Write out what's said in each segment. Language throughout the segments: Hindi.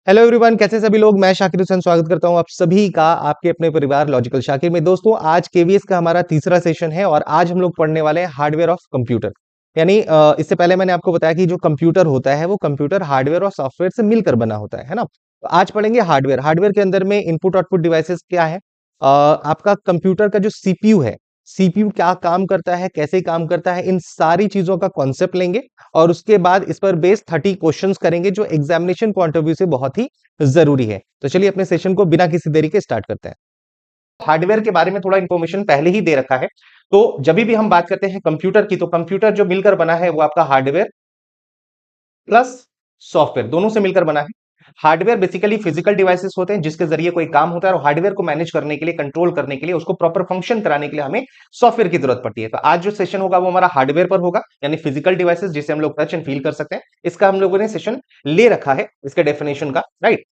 हेलो एवरीवन, कैसे सभी लोग। मैं शाकिर हुसैन स्वागत करता हूं आप सभी का आपके अपने परिवार लॉजिकल शाकिर में। दोस्तों, आज केवीएस का हमारा तीसरा सेशन है और आज हम लोग पढ़ने वाले हैं हार्डवेयर ऑफ कंप्यूटर। यानी इससे पहले मैंने आपको बताया कि जो कंप्यूटर होता है वो कंप्यूटर हार्डवेयर और सॉफ्टवेयर से मिलकर बना होता है ना। तो आज पढ़ेंगे हार्डवेयर। हार्डवेयर के अंदर में इनपुट आउटपुट डिवाइसेस क्या है, आपका कंप्यूटर का जो सीपीयू है, सीपीयू क्या काम करता है, कैसे काम करता है, इन सारी चीजों का कॉन्सेप्ट लेंगे और उसके बाद इस पर बेस 30 क्वेश्चंस करेंगे जो एग्जामिनेशन पॉइंट ऑफ व्यू से बहुत ही जरूरी है। तो चलिए अपने सेशन को बिना किसी देरी के स्टार्ट करते हैं। हार्डवेयर के बारे में थोड़ा इंफॉर्मेशन पहले ही दे रखा है। तो जब भी हम बात करते हैं कंप्यूटर की, तो कंप्यूटर जो मिलकर बना है वो आपका हार्डवेयर प्लस सॉफ्टवेयर दोनों से मिलकर बना है। हार्डवेयर बेसिकली फिजिकल डिवाइसेस होते हैं जिसके जरिए कोई काम होता है, और हार्डवेयर को मैनेज करने के लिए, कंट्रोल करने के लिए, उसको प्रॉपर फंक्शन कराने के लिए हमें सॉफ्टवेयर की जरूरत पड़ती है। तो आज जो सेशन होगा वो हमारा हार्डवेयर पर होगा, यानी फिजिकल डिवाइसेस जिसे हम लोग टच एंड फील कर सकते हैं। इसका हम लोगों ने सेशन ले रखा है, इसके डेफिनेशन का, राइट।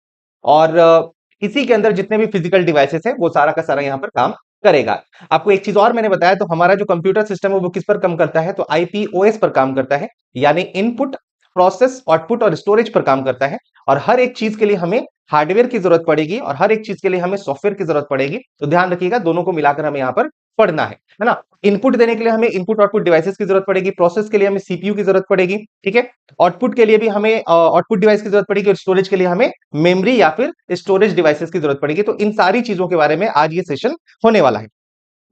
और इसी के अंदर जितने भी फिजिकल डिवाइसेस है वो सारा का सारा यहाँ पर काम करेगा। आपको एक चीज और मैंने बताया, तो हमारा जो कंप्यूटर सिस्टम है वो किस पर काम करता है, तो आईपीओएस पर काम करता है, यानी इनपुट प्रोसेस आउटपुट और स्टोरेज पर काम करता है। और हर एक चीज के लिए हमें हार्डवेयर की जरूरत पड़ेगी और हर एक चीज के लिए हमें सॉफ्टवेयर की जरूरत पड़ेगी। तो ध्यान रखिएगा, दोनों को मिलाकर हमें यहाँ पर पढ़ना है ना। इनपुट देने के लिए हमें इनपुट आउटपुट डिवाइसेस की जरूरत पड़ेगी, प्रोसेस के लिए हमें सीपीयू की जरूरत पड़ेगी, ठीक है। आउटपुट के लिए भी हमें आउटपुट डिवाइस की जरूरत पड़ेगी और स्टोरेज के लिए हमें मेमोरी या फिर स्टोरेज डिवाइसेस की जरूरत पड़ेगी। तो इन सारी चीजों के बारे में आज ये सेशन होने वाला है।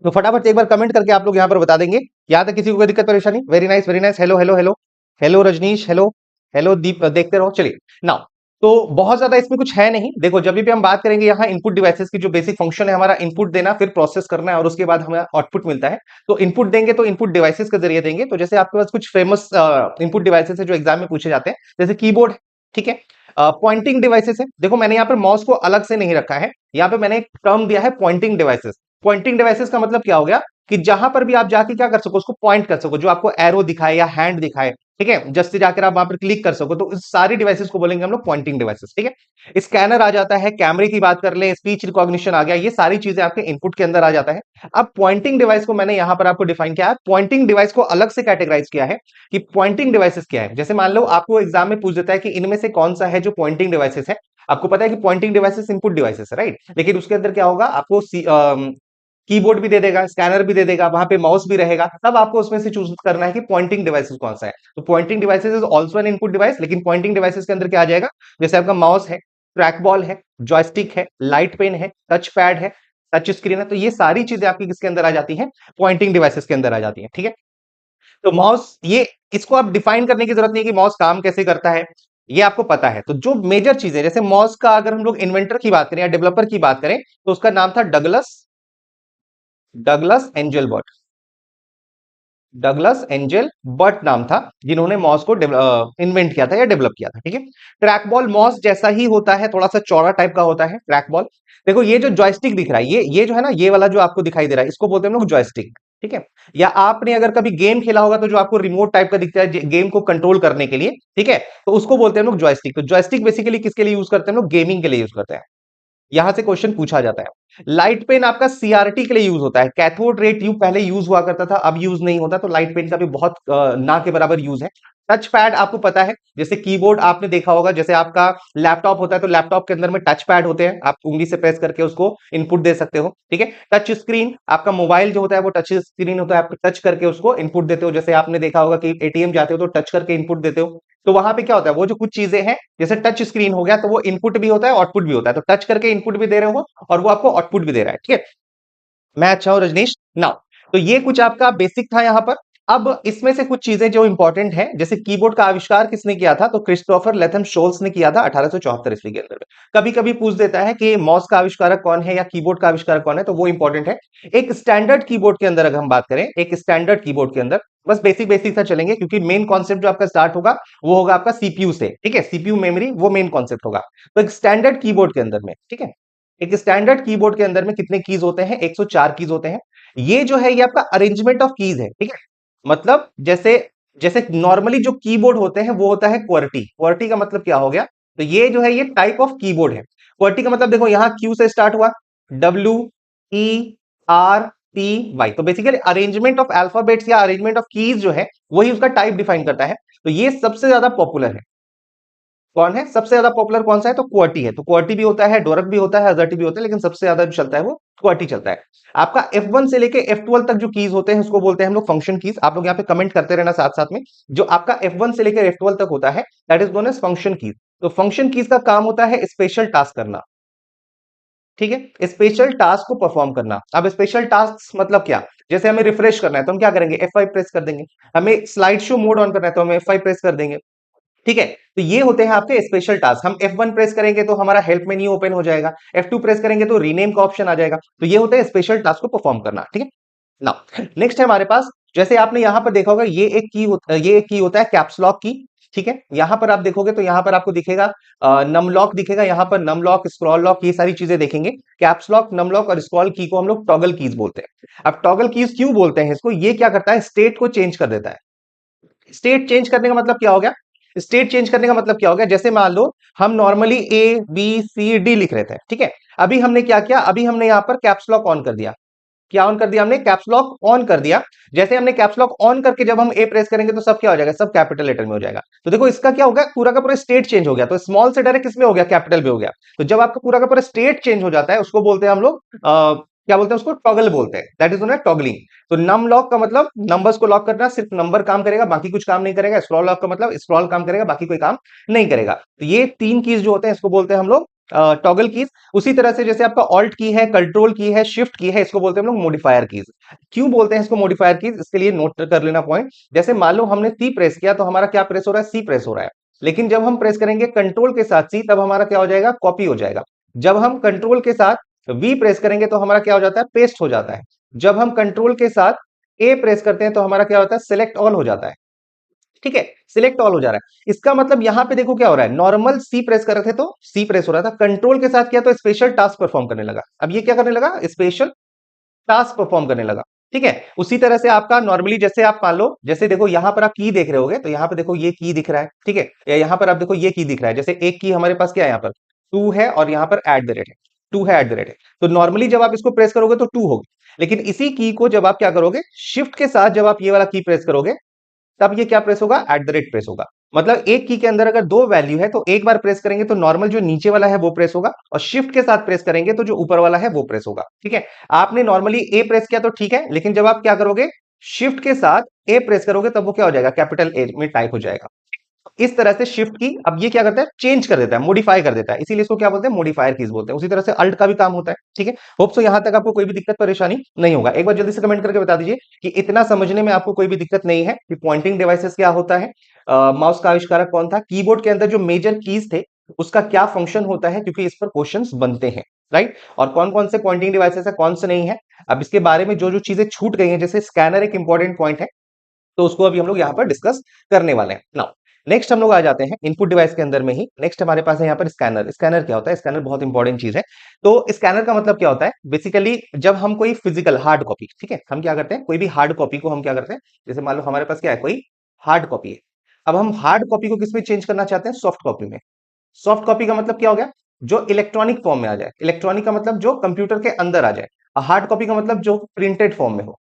तो फटाफट से एक बार कमेंट करके आप लोग यहाँ पर बता देंगे। यहाँ तक किसी को कोई दिक्कत परेशानी? Very nice, very nice. Hello hello hello hello Rajneesh, hello hello Deep, देखते रहो। चलिए नाउ, तो बहुत ज्यादा इसमें कुछ है नहीं। देखो, जब भी हम बात करेंगे यहाँ इनपुट डिवाइसेस की, जो बेसिक फंक्शन है हमारा इनपुट देना, फिर प्रोसेस करना है और उसके बाद हमें आउटपुट मिलता है। तो इनपुट देंगे तो इनपुट डिवाइसेस के जरिए देंगे। तो जैसे आपके पास कुछ फेमस इनपुट डिवाइसेस है जो एग्जाम में पूछे जाते हैं, जैसे कीबोर्ड, ठीक है। पॉइंटिंग डिवाइसेस है। देखो, मैंने यहाँ पर माउस को अलग से नहीं रखा है, यहाँ पे मैंने एक टर्म दिया है पॉइंटिंग डिवाइसेस। पॉइंटिंग डिवाइसेस का मतलब क्या हो गया कि जहां पर भी आप जाके क्या कर सको, उसको पॉइंट कर सको, जो आपको एरो दिखाए या हैंड दिखाए, ठीक है, जस्ट से जाकर आप वहां पर क्लिक कर सको, तो इस सारी डिवाइसेस को बोलेंगे हम लोग पॉइंटिंग डिवाइसेस, ठीक है। स्कैनर आ जाता है, कैमरे की बात कर ले, स्पीच रिकॉग्निशन आ गया, ये सारी चीजें आपके इनपुट के अंदर आ जाता है। अब पॉइंटिंग डिवाइस को मैंने यहां पर आपको डिफाइन किया है, पॉइंटिंग डिवाइस को अलग से कैटेगराइज किया है कि पॉइंटिंग डिवाइसेस क्या है। जैसे मान लो आपको एग्जाम में पूछ देता है कि इनमें से कौन सा है जो पॉइंटिंग डिवाइसेस है। आपको पता है कि पॉइंटिंग डिवाइसेस इनपुट डिवाइसेस है, राइट, लेकिन उसके अंदर क्या होगा, आपको कीबोर्ड भी दे देगा, स्कैनर भी दे देगा, वहां पे माउस भी रहेगा। तब आपको उसमें से चूज करना है कि पॉइंटिंग डिवाइसेस कौन सा है। तो pointing devices is also an input device, लेकिन पॉइंटिंग डिवाइसेस के अंदर क्या आ जाएगा, जैसे आपका माउस है, ट्रैक बॉल है, जॉयस्टिक है, लाइट पेन है, टच पैड है, टच स्क्रीन है। तो ये सारी चीजें आपकी किसके अंदर आ जाती हैं, पॉइंटिंग डिवाइसेस के अंदर आ जाती है, ठीक है। तो माउस, ये इसको आप डिफाइन करने की जरूरत नहीं है कि माउस काम कैसे करता है, ये आपको पता है। तो जो मेजर चीजें, जैसे माउस का अगर हम लोग इन्वेंटर की बात करें या डेवलपर की बात करें, तो उसका नाम था Douglas Douglas Engelbart. Douglas Engelbart नाम था जिन्होंने मॉस को इन्वेंट किया था या डेवलप किया था, ठीक है। ट्रैक बॉल मॉस जैसा ही होता है, थोड़ा सा चौड़ा टाइप का होता है ट्रैक बॉल। देखो, ये जो जॉयस्टिक दिख रहा है, ये जो है ना, ये वाला जो आपको दिखाई दे रहा है, इसको बोलते हैं हम लोग जॉयस्टिक, ठीक है। या आपने अगर कभी गेम खेला होगा तो जो आपको रिमोट टाइप का दिखता है गेम को कंट्रोल करने के लिए, ठीक है, तो उसको बोलते हैं हम लोग जॉयस्टिक। तो जॉयस्टिक बेसिकली किसके लिए यूज करते हैं हम लोग, गेमिंग के लिए यूज करते हैं। यहां से क्वेश्चन पूछा जाता है। लाइट पेन आपका सीआरटी के लिए यूज होता है। कैथोड रे ट्यूब पहले यूज हुआ करता था, अब यूज नहीं होता, तो लाइट पेन का भी बहुत ना के बराबर यूज है। टच पैड आपको पता है, जैसे कीबोर्ड आपने देखा होगा, जैसे आपका लैपटॉप होता है तो लैपटॉप के अंदर में टच पैड होते हैं, आप उंगली से प्रेस करके उसको इनपुट दे सकते हो, ठीक है। टच स्क्रीन, आपका मोबाइल जो होता है वो टच स्क्रीन होता है, आप टच करके उसको इनपुट देते हो। जैसे आपने देखा होगा कि एटीएम जाते हो तो टच करके इनपुट देते हो। तो वहां पे क्या होता है, वो जो कुछ चीजें हैं, जैसे टच स्क्रीन हो गया, तो वो इनपुट भी होता है आउटपुट भी होता है। तो टच करके इनपुट भी दे रहे हो और वो आपको आउटपुट भी दे रहा है, ठीक है। मैं अच्छा हूं रजनीश। नाउ, तो ये कुछ आपका बेसिक था यहां पर। अब इसमें से कुछ चीजें जो इंपॉर्टेंट है, जैसे कीबोर्ड का आविष्कार किसने किया था, तो क्रिस्टोफर लेथम शोल्स ने किया था 1874 ईस्वी के अंदर में। कभी कभी पूछ देता है कि माउस का आविष्कारक कौन है या कीबोर्ड का आविष्कारक कौन है, तो वो इंपॉर्टेंट है। एक स्टैंडर्ड कीबोर्ड के अंदर अगर हम बात करें, एक स्टैंडर्ड कीबोर्ड के अंदर बस बेसिक बेसिक सा चलेंगे, क्योंकि मेन कॉन्सेप्ट जो आपका स्टार्ट होगा वो होगा आपका सीपीयू से, ठीक है। सीपीयू मेमोरी वो मेन कॉन्सेप्ट होगा। तो एक स्टैंडर्ड कीबोर्ड के अंदर में, ठीक है, एक स्टैंडर्ड कीबोर्ड के अंदर में कितने कीज होते हैं, 104 कीज होते हैं। ये जो है ये आपका अरेंजमेंट ऑफ कीज है, ठीक है। मतलब जैसे जैसे नॉर्मली जो कीबोर्ड होते हैं वो होता है क्वर्टी। क्वर्टी का मतलब क्या हो गया, तो ये जो है ये टाइप ऑफ कीबोर्ड है। क्वर्टी का मतलब देखो, यहां क्यू से स्टार्ट हुआ, W E R T Y. तो बेसिकली अरेंजमेंट ऑफ अल्फाबेट्स या अरेंजमेंट ऑफ कीज जो है वही उसका टाइप डिफाइन करता है। तो ये सबसे ज्यादा पॉपुलर है। कौन है सबसे ज्यादा पॉपुलर, कौन सा है? तो QWERTY है। तो QWERTY भी होता है, डोरक भी होता है, AZERTY भी होता है, लेकिन सबसे ज्यादा जो चलता है वो QWERTY चलता है। आपका F1 से लेके F12 तक जो कीज होते हैं उसको बोलते हैं हम लोग फंक्शन कीज। आप लोग यहाँ पे कमेंट करते रहना साथ साथ में। जो आपका F1 से लेकर F12 तक होता है that is known as function keys. तो फंक्शन कीज का काम होता है स्पेशल टास्क करना, ठीक है, स्पेशल टास्क को परफॉर्म करना। अब स्पेशल टास्क मतलब क्या? जैसे हमें रिफ्रेश करना है तो हम क्या करेंगे? F5 प्रेस कर देंगे। हमें स्लाइड शो मोड ऑन करना है तो हम F5 प्रेस कर देंगे, ठीक है। तो ये होते हैं आपके स्पेशल टास्क। हम F1 प्रेस करेंगे तो हमारा हेल्प मेन्यू ओपन हो जाएगा, F2 प्रेस करेंगे तो रीनेम का ऑप्शन आ जाएगा। तो ये होते हैं स्पेशल टास्क को परफॉर्म करना, ठीक है ना। नेक्स्ट है हमारे पास, जैसे आपने यहां पर देखा होगा ये एक की होता है कैप्स लॉक की, ठीक है। यहां पर आप देखोगे तो यहां पर आपको दिखेगा नम लॉक दिखेगा, यहां पर नम लॉक, स्क्रॉल लॉक, ये सारी चीजें देखेंगे। कैप्स लॉक, नम लॉक और स्क्रॉल की को हम लोग टॉगल कीज बोलते हैं। अब टॉगल कीज क्यों बोलते हैं इसको? ये क्या करता है? स्टेट को चेंज कर देता है। स्टेट चेंज करने का मतलब क्या हो गया? स्टेट चेंज करने का मतलब क्या हो गया? जैसे मान लो हम normally A B C D लिख रहे थे, ठीक है। अभी हमने क्या किया? अभी हमने यहां पर कैप्स लॉक ऑन कर दिया। क्या ऑन कर दिया हमने? कैप्स लॉक ऑन कर दिया। जैसे हमने कैप्स लॉक ऑन करके जब हम ए प्रेस करेंगे तो सब क्या हो जाएगा? सब कैपिटल लेटर में हो जाएगा। तो देखो इसका क्या होगा? पूरा का पूरा स्टेट चेंज हो गया। तो स्मॉल से डायरेक्ट किसमें हो गया? कैपिटल में हो गया। तो जब आपका पूरा का पूरा स्टेट चेंज हो जाता है उसको बोलते हैं हम लोग क्या बोलते हैं? उसको टॉगल बोलते हैं। That is known as toggling. तो नम लॉक का मतलब नंबर्स को लॉक करना, सिर्फ नंबर काम करेगा, बाकी कुछ काम नहीं करेगा। स्क्रॉल लॉक का मतलब स्क्रॉल काम करेगा, बाकी कोई काम नहीं करेगा। तो ये तीन कीज जो होते हैं इसको बोलते हैं हम लोग टॉगल कीज। उसी तरह से जैसे आपका ऑल्ट की है, कंट्रोल की है, शिफ्ट की है, इसको बोलते हैं हम लोग मॉडिफायर कीज। क्यों बोलते हैं इसको मॉडिफायर कीज? इसके लिए नोट कर लेना पॉइंट। जैसे मान लो हमने सी प्रेस किया तो हमारा क्या प्रेस हो रहा है? सी प्रेस हो रहा है। लेकिन जब हम प्रेस करेंगे कंट्रोल के साथ सी तब हमारा क्या हो जाएगा? कॉपी हो जाएगा। जब हम कंट्रोल के साथ वी प्रेस करेंगे तो हमारा क्या हो जाता है? पेस्ट हो जाता है। जब हम कंट्रोल के साथ ए प्रेस करते हैं तो हमारा क्या होता है? सिलेक्ट ऑल हो जाता है, ठीक है। सिलेक्ट ऑल हो जा रहा है। इसका मतलब यहां पे देखो क्या हो रहा है? नॉर्मल सी प्रेस कर रहे थे तो सी प्रेस हो रहा था, कंट्रोल के साथ किया तो स्पेशल टास्क परफॉर्म करने लगा। अब ये क्या करने लगा? स्पेशल टास्क परफॉर्म करने लगा, ठीक है। उसी तरह से आपका नॉर्मली जैसे आप मान लो, जैसे देखो यहां पर आप की देख रहे होगे तो यहां पर देखो ये की दिख रहा है, ठीक है। या यहां पर आप देखो ये की दिख रहा है। जैसे एक की हमारे पास क्या है? यहाँ पर टू है और यहाँ पर एट द रेट है, टू है एट द रेट है। तो नॉर्मली जब आप इसको प्रेस करोगे तो टू होगी। लेकिन इसी की को जब आप क्या करोगे? शिफ्ट के साथ जब आप ये वाला की प्रेस करोगे तब ये क्या प्रेस होगा? एट द रेट प्रेस होगा। मतलब एक की के अंदर अगर दो वैल्यू है तो एक बार प्रेस करेंगे तो नॉर्मल जो नीचे वाला है वो प्रेस होगा, और शिफ्ट के साथ प्रेस करेंगे तो जो ऊपर वाला है वो प्रेस होगा, ठीक है। आपने नॉर्मली ए प्रेस किया तो ठीक है, लेकिन जब आप क्या करोगे? शिफ्ट के साथ ए प्रेस करोगे तब वो क्या हो जाएगा? कैपिटल ए में टाइप हो जाएगा। इस तरह से शिफ्ट की अब ये क्या करता है? चेंज कर देता है, मॉडिफाई कर देता है, इसीलिए इसको क्या बोलते हैं? मॉडिफायर कीज बोलते हैं। उसी तरह से अल्ट का भी काम होता है, ठीक है। होप सो यहां तक आपको कोई भी दिक्कत परेशानी नहीं होगा। एक बार जल्दी से कमेंट करके बता दीजिए कि इतना समझने में आपको कोई भी दिक्कत नहीं है कि पॉइंटिंग डिवाइसेस क्या होता है, माउस का आविष्कारक कौन था, कीबोर्ड के अंदर जो मेजर कीज थे उसका क्या फंक्शन होता है, क्योंकि इस पर क्वेश्चंस बनते हैं, राइट। और कौन कौन से पॉइंटिंग डिवाइसेस है, कौन से नहीं है। अब इसके बारे में जो जो चीजें छूट गई हैं, जैसे स्कैनर एक इंपॉर्टेंट पॉइंट है, तो उसको अभी हम लोग यहाँ पर डिस्कस करने वाले हैं। नाउ नेक्स्ट हम लोग आ जाते हैं इनपुट डिवाइस के अंदर में ही। नेक्स्ट हमारे पास है यहाँ पर स्कैनर। स्कैनर क्या होता है? स्कैनर बहुत इंपॉर्टेंट चीज है। तो स्कैनर का मतलब क्या होता है? बेसिकली जब हम कोई फिजिकल हार्ड कॉपी, ठीक है, हम क्या करते हैं? कोई भी हार्ड कॉपी को हम क्या करते हैं? जैसे मान लो हमारे पास क्या है? कोई हार्ड कॉपी है। अब हम हार्ड कॉपी को किस में चेंज करना चाहते हैं? सॉफ्ट कॉपी में। सॉफ्ट कॉपी का मतलब क्या हो गया? जो इलेक्ट्रॉनिक फॉर्म में आ जाए। इलेक्ट्रॉनिक का मतलब जो कंप्यूटर के अंदर आ जाए। हार्ड कॉपी का मतलब जो प्रिंटेड फॉर्म में हो,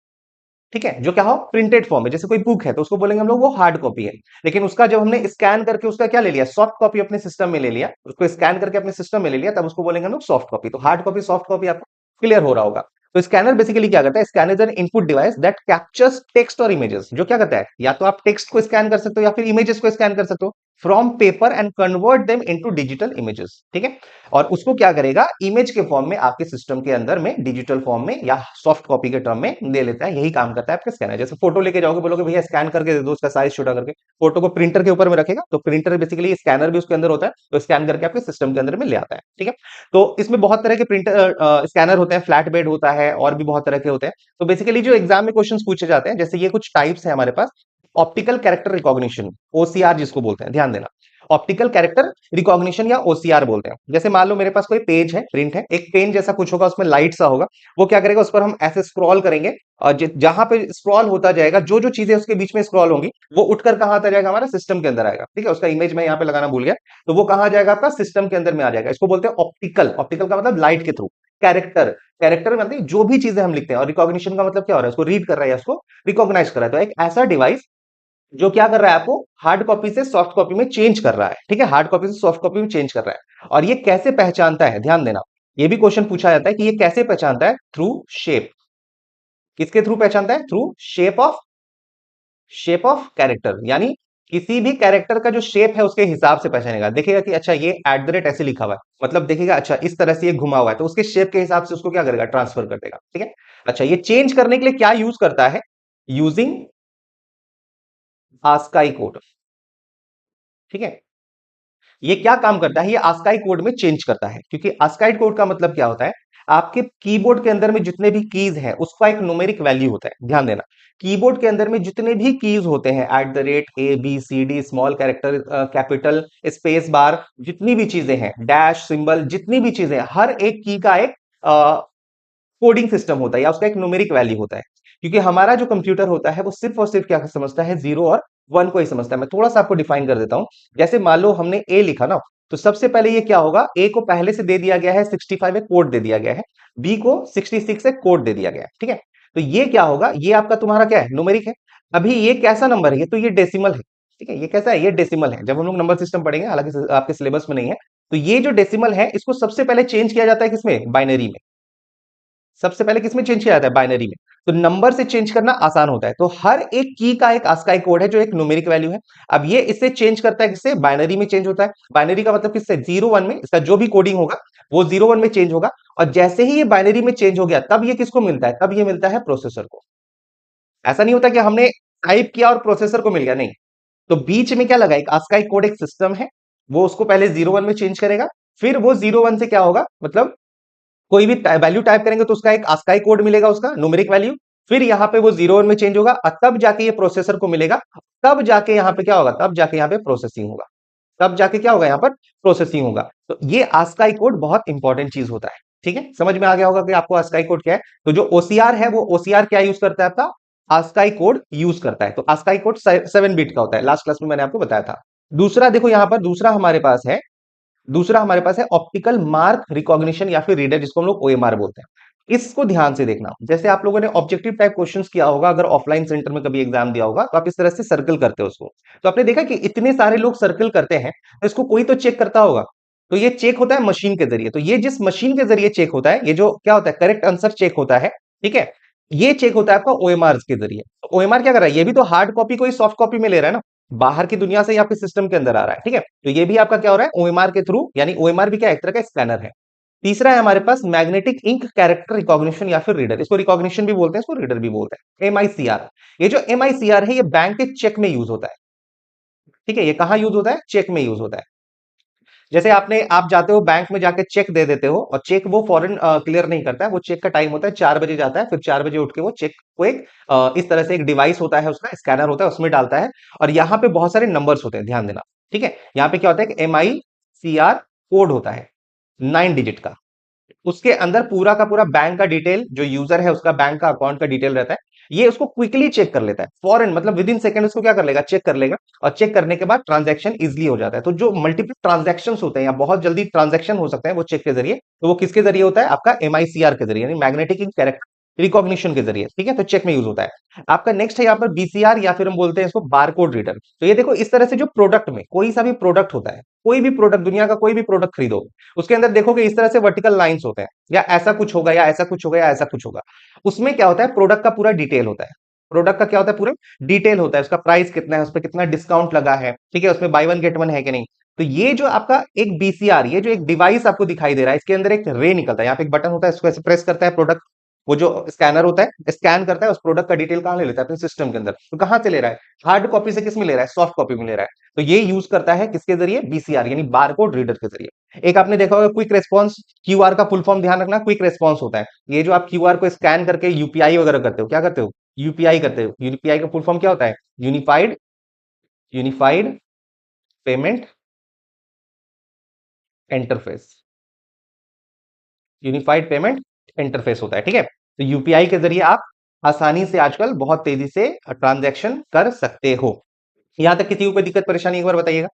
ठीक है, जो क्या हो? प्रिंटेड फॉर्म है। जैसे कोई बुक है तो उसको बोलेंगे हम लोग वो हार्ड कॉपी है। लेकिन उसका जब हमने स्कैन करके उसका क्या ले लिया? सॉफ्ट कॉपी अपने सिस्टम में ले लिया, उसको स्कैन करके अपने सिस्टम में ले लिया, तब उसको बोलेंगे हम लोग सॉफ्ट कॉपी। तो हार्ड कॉपी, सॉफ्ट कॉपी आपको क्लियर हो रहा होगा। तो स्कैनर बेसिकली क्या करता है? Scanner is an input device that captures text और इमेजेस। जो क्या करता है? या तो आप टेक्स्ट को स्कैन कर सकते हो या फिर इमेजेस को स्कैन कर सकते हो from paper and convert them into digital images, ठीक है। और उसको क्या करेगा? इमेज के फॉर्म में आपके सिस्टम के अंदर में, डिजिटल फॉर्म में या सॉफ्ट कॉपी के टर्म में दे लेता है। यही काम करता है आपका स्कैनर। जैसे फोटो लेके जाओगे, बोलोगे भैया स्कैन करके दे दो, उसका साइज छोटा करके, फोटो को प्रिंटर के ऊपर में रखेगा तो प्रिंटर बेसिकली स्कैनर भी उसके अंदर होता है, तो स्कैन करके आपके सिस्टम के अंदर में ले आता है, ठीक है। तो इसमें बहुत तरह के प्रिंटर स्कैनर होते हैं, फ्लैट बेड होता है और भी बहुत तरह के होते हैं। तो बेसिकली जो एग्जाम में क्वेश्चन पूछे जाते हैं, जैसे ये कुछ टाइप्स है हमारे पास। ऑप्टिकल कैरेक्टर रिकॉग्निशन, OCR जिसको बोलते हैं, ध्यान देना। ऑप्टिकल कैरेक्टर रिकॉग्निशन या OCR बोलते हैं। जैसे मान लो मेरे पास कोई पेज है, प्रिंट है, एक पेन जैसा कुछ होगा, उसमें लाइट सा होगा। वो क्या करेगा? उस पर हम ऐसे स्क्रॉल करेंगे और जहां पे स्क्रॉल होता जाएगा, जो जो चीजें उसके बीच में स्क्रॉल होंगी वो उठकर कहां आता जाएगा? हमारा सिस्टम के अंदर आएगा, ठीक है। उसका इमेज मैं यहाँ पे लगाना भूल गया, तो वो कहां जाएगा? आपका सिस्टम के अंदर में आ जाएगा। इसको बोलते हैं ऑप्टिकल। ऑप्टिकल का मतलब लाइट के थ्रू। कैरेक्टर, कैरेक्टर मतलब जो भी चीजें हम लिखते हैं, और रिकॉग्निशन का मतलब क्या हो रहा है? उसको रीड कर रहा है या उसको रिकॉग्नाइज कर रहा है। तो एक ऐसा डिवाइस जो क्या कर रहा है, आपको हार्ड कॉपी से सॉफ्ट कॉपी में चेंज कर रहा है। ठीक है, हार्ड कॉपी से सॉफ्ट कॉपी में चेंज कर रहा है। और ये कैसे पहचानता है, ध्यान देना, ये भी क्वेश्चन पूछा जाता है कि ये कैसे पहचानता है, थ्रू शेप। किसके थ्रू पहचानता है, थ्रू शेप ऑफ कैरेक्टर, यानी किसी भी कैरेक्टर का जो शेप है उसके हिसाब से पहचानेगा। देखेगा कि अच्छा ये एट द रेट ऐसे लिखा हुआ है, मतलब देखेगा अच्छा इस तरह से ये घुमा हुआ है, तो उसके शेप के हिसाब से उसको क्या करेगा, ट्रांसफर कर देगा। ठीक है, अच्छा ये चेंज करने के लिए क्या यूज करता है, यूजिंग आस्काई कोड। ठीक है, ये क्या काम करता है, ये आस्काई कोड में चेंज करता है, क्योंकि आस्काई कोड का मतलब क्या होता है, आपके कीबोर्ड के अंदर में जितने भी कीज हैं उसका एक न्यूमेरिक वैल्यू होता है। ध्यान देना, कीबोर्ड के अंदर में जितने भी कीज होते हैं, at the rate, A B C D, small character, capital, space bar, जितनी भी चीजें हैं, डैश सिंबल, जितनी भी चीजें हैं, हर एक की का एक कोडिंग सिस्टम होता है या उसका एक न्यूमेरिक वैल्यू होता है। क्योंकि हमारा जो कंप्यूटर होता है वो सिर्फ और सिर्फ क्या समझता है, जीरो और वन को ही समझता है। मैं थोड़ा सा आपको डिफाइन कर देता हूं। जैसे मान लो हमने ए लिखा ना, तो सबसे पहले ये क्या होगा, ए को पहले से दे दिया गया है 65 एक कोड दे दिया गया है, बी को 66 एक कोड दे दिया गया है। ठीक है, तो ये क्या होगा, ये आपका तुम्हारा क्या है, न्यूमेरिक है। अभी ये कैसा नंबर है, ये तो ये डेसिमल है। ठीक है, ये कैसा है, ये डेसिमल है। जब हम लोग नंबर सिस्टम पढ़ेंगे, हालांकि आपके सिलेबस में नहीं है, तो ये जो डेसिमल है इसको सबसे पहले चेंज किया जाता है किसमें, बाइनरी में। सबसे पहले किसमें चेंज किया जाता है, बाइनरी में। तो नंबर से चेंज करना आसान होता है, तो हर एक की का एक आस्काई कोड है जो एक न्यूमेरिक वैल्यू है। अब ये इससे चेंज करता है, किससे, बाइनरी में चेंज होता है। बाइनरी का मतलब किससे, 0 1 में, इसका जो भी कोडिंग होगा वो 0 1 में चेंज होगा। और जैसे ही ये बाइनरी में चेंज हो गया, तब ये किसको मिलता है, तब ये मिलता है प्रोसेसर को। ऐसा नहीं होता कि हमने टाइप किया और प्रोसेसर को मिल गया, नहीं। तो बीच में क्या लगा, एक आस्काई कोड, एक सिस्टम है, वो उसको पहले 0 1 में चेंज करेगा। फिर वो 0 1 से क्या होगा, मतलब कोई भी वैल्यू टाइप करेंगे तो उसका एक आस्काई कोड मिलेगा, उसका न्यूमेरिक वैल्यू। फिर यहाँ पे वो 0 1 में चेंज होगा और तब जाके ये प्रोसेसर को मिलेगा। तब जाके यहाँ पे क्या होगा, तब जाके यहाँ पे प्रोसेसिंग होगा। तब जाके क्या होगा, यहाँ पर प्रोसेसिंग होगा। तो ये आस्काई कोड बहुत इंपॉर्टेंट चीज होता है। ठीक है, समझ में आ गया होगा कि आपको आस्काई कोड क्या है। तो जो ओसीआर है, वो ओसीआर क्या यूज करता है, आपका आस्काई कोड यूज करता है। तो आस्काई कोड 7 बिट का होता है, लास्ट क्लास में मैंने आपको बताया था। दूसरा देखो, यहाँ पर दूसरा हमारे पास है ऑप्टिकल मार्क रिकॉग्निशन या फिर रीडर, जिसको हम लोग ओएमआर बोलते हैं। इसको ध्यान से देखना, जैसे आप लोगों ने ऑब्जेक्टिव टाइप क्वेश्चंस किया होगा, अगर ऑफलाइन सेंटर में कभी एग्जाम दिया होगा, तो आप इस तरह से सर्कल करते हो उसको। तो आपने देखा कि इतने सारे लोग सर्कल करते हैं, तो इसको कोई तो चेक करता होगा। तो ये चेक होता है मशीन के जरिए। तो ये जिस मशीन के जरिए चेक होता है, ये जो क्या होता है, करेक्ट आंसर चेक होता है। ठीक है, ये चेक होता है आपका ओएमआर के जरिए। तो ओएमआर क्या कर रहा है, ये भी तो हार्ड कॉपी को ही सॉफ्ट कॉपी में ले रहा है ना, बाहर की दुनिया से ही आपके सिस्टम के अंदर आ रहा है। ठीक है, तो ये भी आपका क्या हो रहा है, ओएमआर के थ्रू, यानी ओएमआर भी क्या, एक तरह का स्कैनर है। तीसरा है हमारे पास मैग्नेटिक इंक कैरेक्टर रिकॉग्निशन या फिर रीडर, इसको रिकॉग्निशन भी बोलते हैं, इसको रीडर भी बोलते हैं, एमआईसीआर। ये जो एमआईसीआर है, ये बैंक के चेक में यूज होता है। ठीक है, ये कहां यूज होता है, चेक में यूज होता है। जैसे आप जाते हो बैंक में, जाके चेक दे देते हो, और चेक वो फॉरेन क्लियर नहीं करता है। वो चेक का टाइम होता है 4 बजे जाता है, फिर 4 बजे उठ के वो चेक को एक इस तरह से एक डिवाइस होता है, उसका स्कैनर होता है, उसमें डालता है। और यहाँ पे बहुत सारे नंबर्स होते हैं, ध्यान देना। ठीक है, यहाँ पे क्या होता है कि MICR कोड होता है, 9 डिजिट का। उसके अंदर पूरा का पूरा बैंक का डिटेल, जो यूजर है उसका बैंक का अकाउंट का डिटेल रहता है। ये उसको क्विकली चेक कर लेता है, फॉरन मतलब विद इन सेकंड उसको क्या कर लेगा, चेक कर लेगा। और चेक करने के बाद ट्रांजैक्शन इजीली हो जाता है। तो जो मल्टीपल ट्रांजैक्शन होते हैं या बहुत जल्दी ट्रांजैक्शन हो सकते हैं, वो चेक के जरिए, तो वो किसके जरिए होता है, आपका MICR के जरिए, यानी मैग्नेटिक इंक कैरेक्टर रिकॉग्निशन के जरिए। ठीक है, तो चेक में यूज होता है। आपका नेक्स्ट है यहाँ पर BCR, या फिर हम बोलते हैं इसको बारकोड रीडर। तो ये देखो, इस तरह से जो प्रोडक्ट में कोई सा भी प्रोडक्ट होता है, कोई भी प्रोडक्ट, दुनिया का कोई भी प्रोडक्ट खरीदो, उसके अंदर देखोगे इस तरह से वर्टिकल लाइंस होते हैं, या ऐसा कुछ होगा, या ऐसा कुछ होगा, या ऐसा कुछ होगा। उसमें क्या होता है, प्रोडक्ट का पूरा डिटेल होता है। प्रोडक्ट का क्या होता है, पूरा डिटेल होता है, उसका प्राइस कितना है, उस पर कितना डिस्काउंट लगा है, ठीक है, उसमें बाय वन गेट वन है कि नहीं। तो ये जो आपका एक BCR, ये जो एक डिवाइस आपको दिखाई दे रहा है, इसके अंदर एक रे निकलता है, यहाँ पे एक बटन होता है, इसको ऐसे प्रेस करता है प्रोडक्ट, वो जो स्कैनर होता है स्कैन करता है, उस प्रोडक्ट का डिटेल कहां ले लेता है, अपने सिस्टम के अंदर। तो कहां से ले रहा है, हार्ड कॉपी से किस में ले रहा है, सॉफ्ट कॉपी में ले रहा है। तो ये यूज करता है किसके जरिए, BCR, यानी बारकोड रीडर के जरिए। एक आपने देखा होगा क्विक रेस्पॉन्स, क्यूआर का फुल फॉर्म ध्यान रखना, क्विक रेस्पॉन्स होता है। ये जो आप क्यूआर को स्कैन करके यूपीआई वगैरह करते हो, क्या करते हो, यूपीआई करते हो। यूपीआई का फुल फॉर्म क्या होता है, unified unified payment interface. Unified payment interface होता है। ठीक है, तो यूपीआई के जरिए आप आसानी से आजकल बहुत तेजी से ट्रांजैक्शन कर सकते हो। यहां तक किसी को कोई दिक्कत परेशानी, एक बार बताइएगा।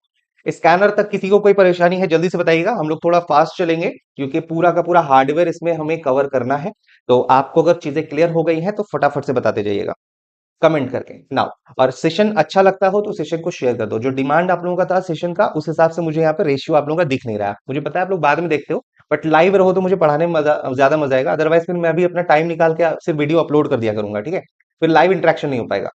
स्कैनर तक किसी को कोई परेशानी है, जल्दी से बताइएगा, हम लोग थोड़ा फास्ट चलेंगे, क्योंकि पूरा का पूरा हार्डवेयर इसमें हमें कवर करना है। तो आपको अगर चीजें क्लियर हो गई हैं तो फटाफट से बताते जाइएगा। कमेंट करके नाउ। और सेशन अच्छा लगता हो तो सेशन को शेयर कर दो। जो डिमांड आप लोगों का था सेशन का, उस हिसाब से मुझे यहाँ पे रेशियो आप लोगों का दिख नहीं रहा है। मुझे पता है आप लोग बाद में देखते हो, बट लाइव रहो तो मुझे पढ़ाने में ज्यादा मजा आएगा। अदरवाइज फिर मैं भी अपना टाइम निकाल के सिर्फ वीडियो अपलोड कर दिया करूंगा, ठीक है? फिर लाइव इंटरेक्शन नहीं हो पाएगा।